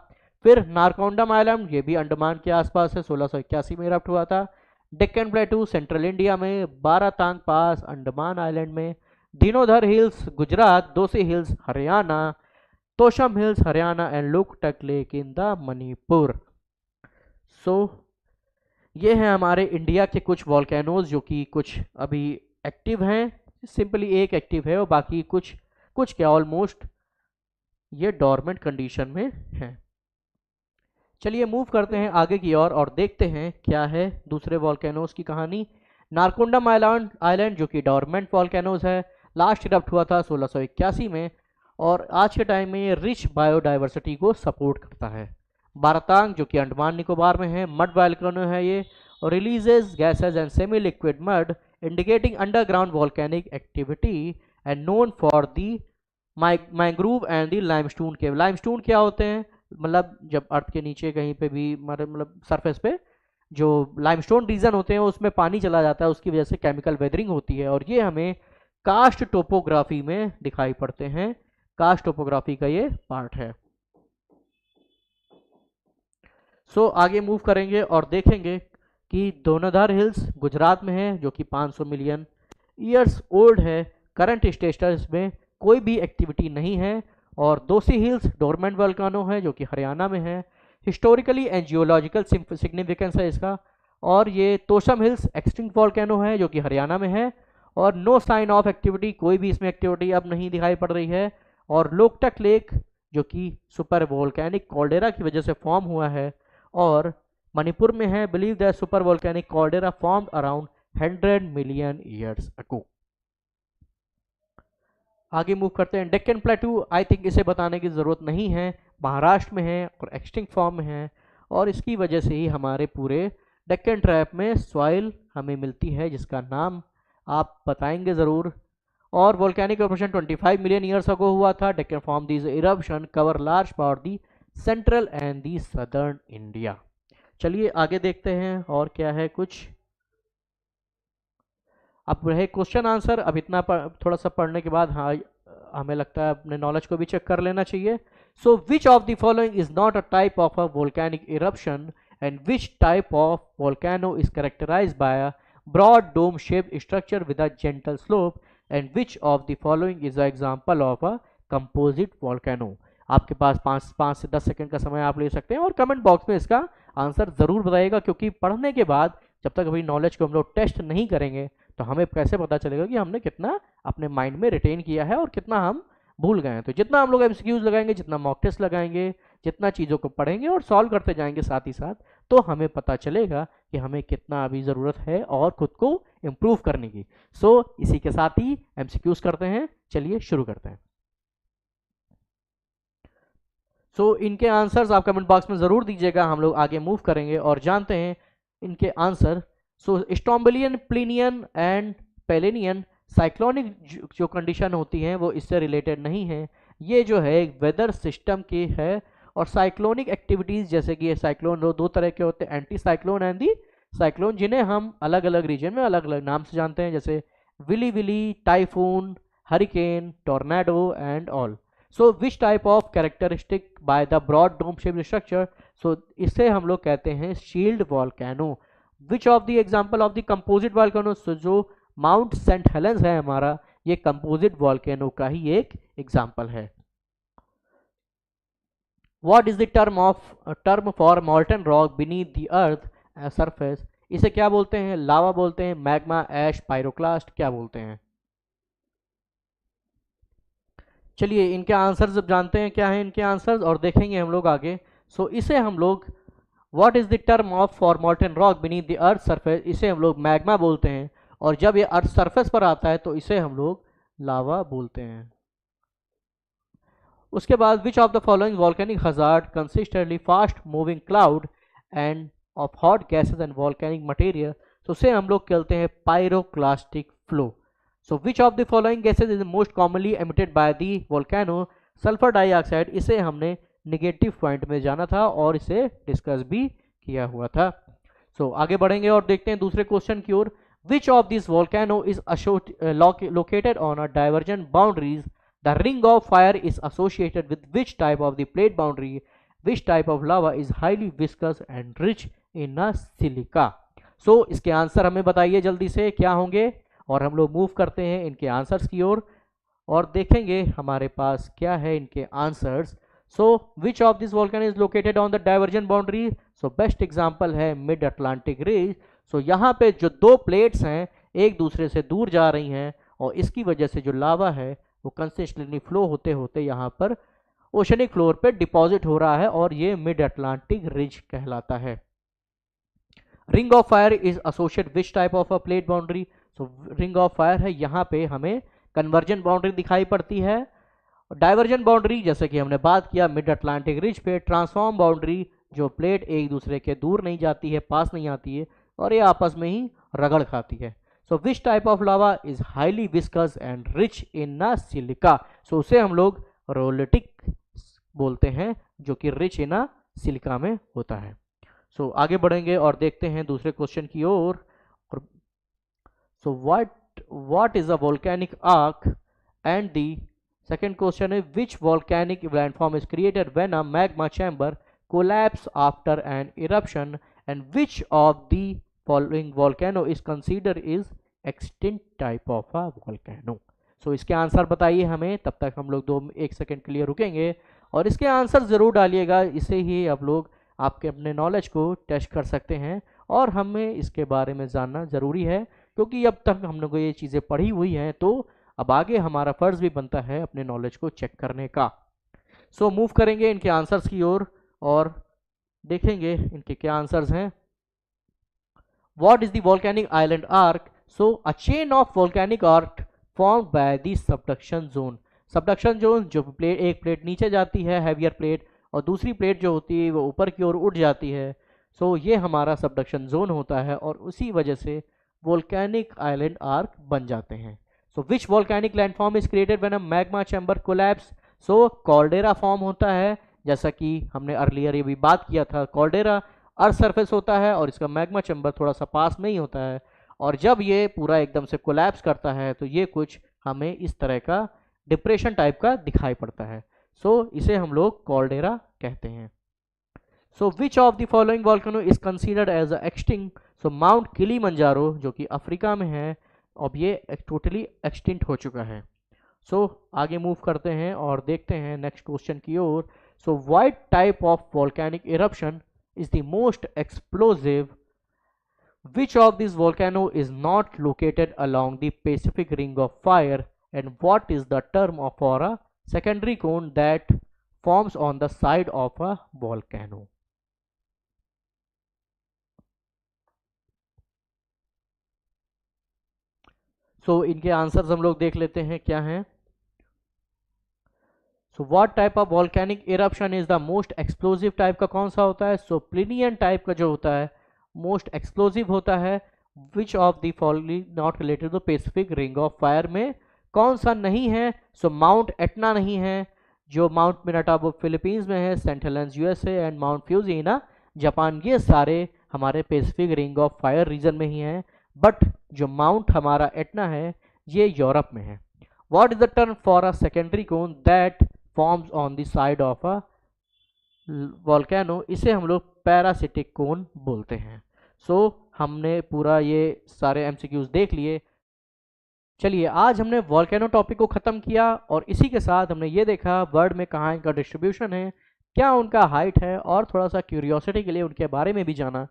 S1: फिर नारकोंडम आइलैंड, ये भी अंडमान के आसपास है, 1681 में इरप्ट हुआ था। डेक्कन प्लेटू सेंट्रल इंडिया में, बारातांग पास अंडमान आइलैंड में, दिनोधर hills Gujarat, Dosi hills Haryana, Tosham hills Haryana and Loktak lake in the Manipur. So ये हैं हमारे इंडिया के कुछ वॉल्केनोज जो कि कुछ अभी एक्टिव हैं, सिंपली एक एक्टिव है और बाकी कुछ क्या ऑलमोस्ट ये डॉर्मेंट कंडीशन में हैं। चलिए मूव करते हैं आगे की ओर और देखते हैं क्या है दूसरे वॉल्केनोज की कहानी। नारकोंडम आइलैंड जो कि डॉर्मेंट वॉल्केनोज है, लास्ट इरप्ट हुआ था 1681 में और आज के टाइम में ये रिच बायोडाइवर्सिटी को सपोर्ट करता है। बारातांग जो कि अंडमान निकोबार में है, मड वॉल्केनो है ये और releases gases and semi liquid mud indicating underground volcanic activity and known for the mangrove and the limestone cave. Limestone क्या होते हैं, मतलब जब अर्थ के नीचे कहीं पे भी मतलब सरफेस पे जो लाइमस्टोन रीजन होते हैं उसमें पानी चला जाता है, उसकी वजह से केमिकल वेदरिंग होती है और ये हमें कास्ट टोपोग्राफी में दिखाई पड़ते हैं। कास्ट टोपोग्राफी का ये पार्ट है। सो आगे मूव करेंगे और देखेंगे कि दोनोधर हिल्स गुजरात में है जो कि 500 मिलियन ईयर्स ओल्ड है। करंट स्टेटस में कोई भी एक्टिविटी नहीं है। और दोसी हिल्स डोरमेंट वोल्केनो है जो कि हरियाणा में है। हिस्टोरिकली एंड जियोलॉजिकल सिग्निफिकेंस है इसका। और ये तोशम हिल्स एक्सटिंक्ट वोल्केनो है जो कि हरियाणा में है और नो साइन ऑफ एक्टिविटी, कोई भी इसमें एक्टिविटी अब नहीं दिखाई पड़ रही है। और लोकटक लेक जो कि सुपर वोल्केनिक कॉल्डेरा की वजह से फॉर्म हुआ है और मणिपुर में है। Believe that super volcanic caldera formed around 100 million years ago. आगे मूव करते हैं। डेक्कन प्लेटू, आई थिंक इसे बताने की ज़रूरत नहीं है, महाराष्ट्र में है और एक्सटिंक्ट फॉर्म में है और इसकी वजह से ही हमारे पूरे डेक्कन ट्रैप में सॉइल हमें मिलती है जिसका नाम आप बताएंगे ज़रूर। और वोल्केनिक इरप्शन 25 मिलियन ईयर्स अगो हुआ था। Deccan form this eruption cover large part the central and the southern India. चलिए आगे देखते हैं और क्या है कुछ। अब रहे क्वेश्चन आंसर। अब इतना थोड़ा सा पढ़ने के बाद हाँ हमें लगता है अपने नॉलेज को भी चेक कर लेना चाहिए। So which of the following is not a type of a volcanic eruption and which type of volcano is characterized by a broad dome shaped structure with a gentle slope and which of the following is a example of a composite volcano. आपके पास 5 से 10 second का समय आप ले सकते हैं और कमेंट बॉक्स में इसका आंसर ज़रूर बताइएगा, क्योंकि पढ़ने के बाद जब तक अभी नॉलेज को हम लोग टेस्ट नहीं करेंगे तो हमें कैसे पता चलेगा कि हमने कितना अपने माइंड में रिटेन किया है और कितना हम भूल गए हैं। तो जितना हम लोग एमसीक्यूज लगाएंगे, जितना मॉक टेस्ट लगाएंगे, जितना चीज़ों को पढ़ेंगे और सॉल्व करते जाएंगे साथ ही साथ, तो हमें पता चलेगा कि हमें कितना अभी ज़रूरत है और खुद को इम्प्रूव करने की। सो इसी के साथ ही एमसीक्यूज करते हैं, चलिए शुरू करते हैं। सो इनके आंसर्स आप कमेंट बॉक्स में ज़रूर दीजिएगा, हम लोग आगे मूव करेंगे और जानते हैं इनके आंसर। सो स्टॉम्बलियन, प्लिनियन एंड पेलेनियन साइक्लोनिक जो कंडीशन होती हैं वो इससे रिलेटेड नहीं है। ये जो है वेदर सिस्टम की है, और साइक्लोनिक एक्टिविटीज़ जैसे कि ये साइक्लोन दो तरह के होते हैं, anti cyclone and the cyclone, जिन्हें हम अलग अलग रीजन में अलग अलग नाम से जानते हैं, जैसे willy willy, typhoon, hurricane, tornado and all. So which type of characteristic by the broad dome shape structure, so इसे हम लोग कहते हैं shield volcano. Which of the example of the composite volcano, so जो माउंट सेंट हेलेंस है हमारा, ये composite volcano का ही एक एग्जाम्पल है। What is the term for molten rock beneath the earth surface? इसे क्या बोलते हैं? लावा बोलते हैं, मैग्मा, ऐश, पायरोक्लास्ट, क्या बोलते हैं? चलिए इनके आंसर्स अब जानते हैं क्या है इनके आंसर्स और देखेंगे हम लोग आगे। सो इसे हम लोग what is the term of for मॉल्टन rock beneath the earth surface, इसे हम लोग मैग्मा बोलते हैं, और जब ये अर्थ सरफेस पर आता है तो इसे हम लोग लावा बोलते हैं। उसके बाद विच of the following volcanic hazard consistently fast moving cloud end of hot gases and volcanic material, तो उसे हम लोग कहते हैं pyroclastic flow. So which of the following gases is most commonly emitted by the volcano, sulphur dioxide, इसे हमने negative point में जाना था और इसे डिस्कस भी किया हुआ था। सो आगे बढ़ेंगे और देखते हैं दूसरे क्वेश्चन की ओर। Which of this volcano is located on a divergent boundaries, the ring of fire is associated with which type of the plate boundary, which type of lava is highly viscous and rich in a silica। so इसके answer हमें बताइए जल्दी से क्या होंगे, और हम लोग मूव करते हैं इनके आंसर्स की ओर और देखेंगे हमारे पास क्या है इनके answers. So which of this volcano is located on the divergent boundary, so best example है मिड अटलांटिक रिज। सो यहाँ पे जो दो प्लेट्स हैं एक दूसरे से दूर जा रही हैं और इसकी वजह से जो लावा है वो कंसिस्टेंटली फ्लो होते होते यहाँ पर ओशनिक फ्लोर पे डिपॉजिट हो रहा है और ये मिड अटलांटिक रिज कहलाता है। Ring of fire is associated which type of a plate boundary, so ring of fire है, यहाँ पे हमें कन्वर्जेंट बाउंड्री दिखाई पड़ती है। डाइवर्जेंट बाउंड्री जैसे कि हमने बात किया मिड अटलांटिक रिज पे, ट्रांसफॉर्म बाउंड्री जो प्लेट एक दूसरे के दूर नहीं जाती है, पास नहीं आती है और ये आपस में ही रगड़ खाती है। So which type of lava is highly viscous and rich in a silica, so उसे हम लोग रोलेटिक बोलते हैं जो कि रिच इन अ सिलिका में होता है। सो आगे बढ़ेंगे और देखते हैं दूसरे क्वेश्चन की ओर। So what is a volcanic arc, and the second question है which volcanic landform is created when a magma chamber collapse after an eruption, and which of the following volcano is considered is extinct type of a volcano। सो इसके answer बताइए हमें, तब तक हम लोग एक second के लिए रुकेंगे और इसके आंसर ज़रूर डालिएगा, इसे ही आप लोग आपके अपने नॉलेज को टेस्ट कर सकते हैं और हमें इसके बारे में जानना ज़रूरी है क्योंकि अब तक हम लोग को ये चीज़ें पढ़ी हुई हैं तो अब आगे हमारा फ़र्ज़ भी बनता है अपने नॉलेज को चेक करने का। सो मूव करेंगे इनके आंसर्स की ओर और देखेंगे इनके क्या आंसर्स हैं। What is the volcanic island arc? So a chain of volcanic arc formed by the subduction zone। Subduction zone जो प्लेट एक प्लेट नीचे जाती है हैवियर प्लेट और दूसरी प्लेट जो होती है वो ऊपर की ओर उठ जाती है। सो ये हमारा सबडक्शन जोन होता है और उसी वजह से वोल्केनिक आइलैंड आर्क बन जाते हैं। So which volcanic landform is created when a magma chamber collapse, so caldera form होता है, जैसा कि हमने अर्लियर ये भी बात किया था। कॉल्डेरा अर्थ सरफेस होता है और इसका मैग्मा चैम्बर थोड़ा सा पास में ही होता है और जब ये पूरा एकदम से कोलैप्स करता है तो ये कुछ हमें इस तरह का डिप्रेशन टाइप का दिखाई पड़ता है। सो इसे हम लोग कॉल्डेरा कहते हैं। So which of the following volcano is considered as a extinct, so Mount Kilimanjaro जो कि अफ्रीका में है अब ये टोटली एक्सटिंक्ट हो चुका है। सो आगे मूव करते हैं और देखते हैं नेक्स्ट क्वेश्चन की ओर। So what type of volcanic eruption is the most explosive Which of these volcano is not located along the Pacific Ring of Fire, and what is the term for a secondary cone that forms on the side of a volcano? इनके answers हम लोग देख लेते हैं क्या हैं. What type of volcanic eruption is the most explosive type का कौन सा होता है? प्लिनियन टाइप का जो होता है मोस्ट एक्सप्लोसिव होता है. Which of the following not related to Pacific ring of fire में कौन सा नहीं है? माउंट एटना नहीं है, जो माउंट मिनाटाबो फिलीपींस में है, Saint Helens USA and Mount Fuji ना जापान, ये सारे हमारे Pacific ring of fire region में ही हैं. बट जो माउंट हमारा एटना है ये यूरोप में है. What is the term for a secondary cone that forms on the side of a volcano? इसे हम लोग पैरासिटिक कोन बोलते हैं. हमने पूरा ये सारे एमसीक्यूज देख लिए. चलिए आज हमने वॉल्केनो टॉपिक को ख़त्म किया और इसी के साथ हमने ये देखा वर्ल्ड में कहाँ इनका डिस्ट्रीब्यूशन है, क्या उनका हाइट है, और थोड़ा सा क्यूरियोसिटी के लिए उनके बारे में भी जाना.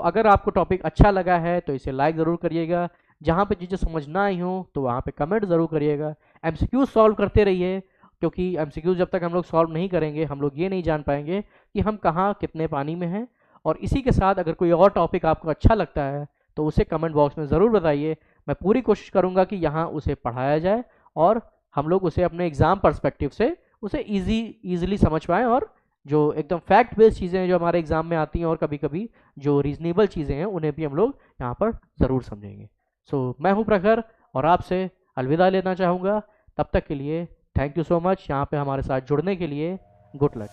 S1: अगर आपको टॉपिक अच्छा लगा है तो इसे लाइक ज़रूर करिएगा. जहाँ पे चीज़ें समझ ना आई हो तो वहाँ पे कमेंट ज़रूर करिएगा. एमसीक्यूज सॉल्व करते रहिए, क्योंकि एमसीक्यूज जब तक हम लोग सॉल्व नहीं करेंगे हम लोग ये नहीं जान पाएंगे कि हम कहाँ कितने पानी में हैं. और इसी के साथ अगर कोई और टॉपिक आपको अच्छा लगता है तो उसे कमेंट बॉक्स में ज़रूर बताइए. मैं पूरी कोशिश करूंगा कि यहाँ उसे पढ़ाया जाए और हम लोग उसे अपने एग्ज़ाम पर्सपेक्टिव से उसे ईजिली समझ पाएँ, और जो एकदम फैक्ट बेस्ड चीज़ें जो हमारे एग्ज़ाम में आती हैं और कभी कभी जो रीजनेबल चीज़ें हैं उन्हें भी हम लोग यहाँ पर ज़रूर समझेंगे. मैं हूँ प्रखर और आपसे अलविदा लेना चाहूँगा. तब तक के लिए थैंक यू सो मच यहाँ पे हमारे साथ जुड़ने के लिए. Good luck.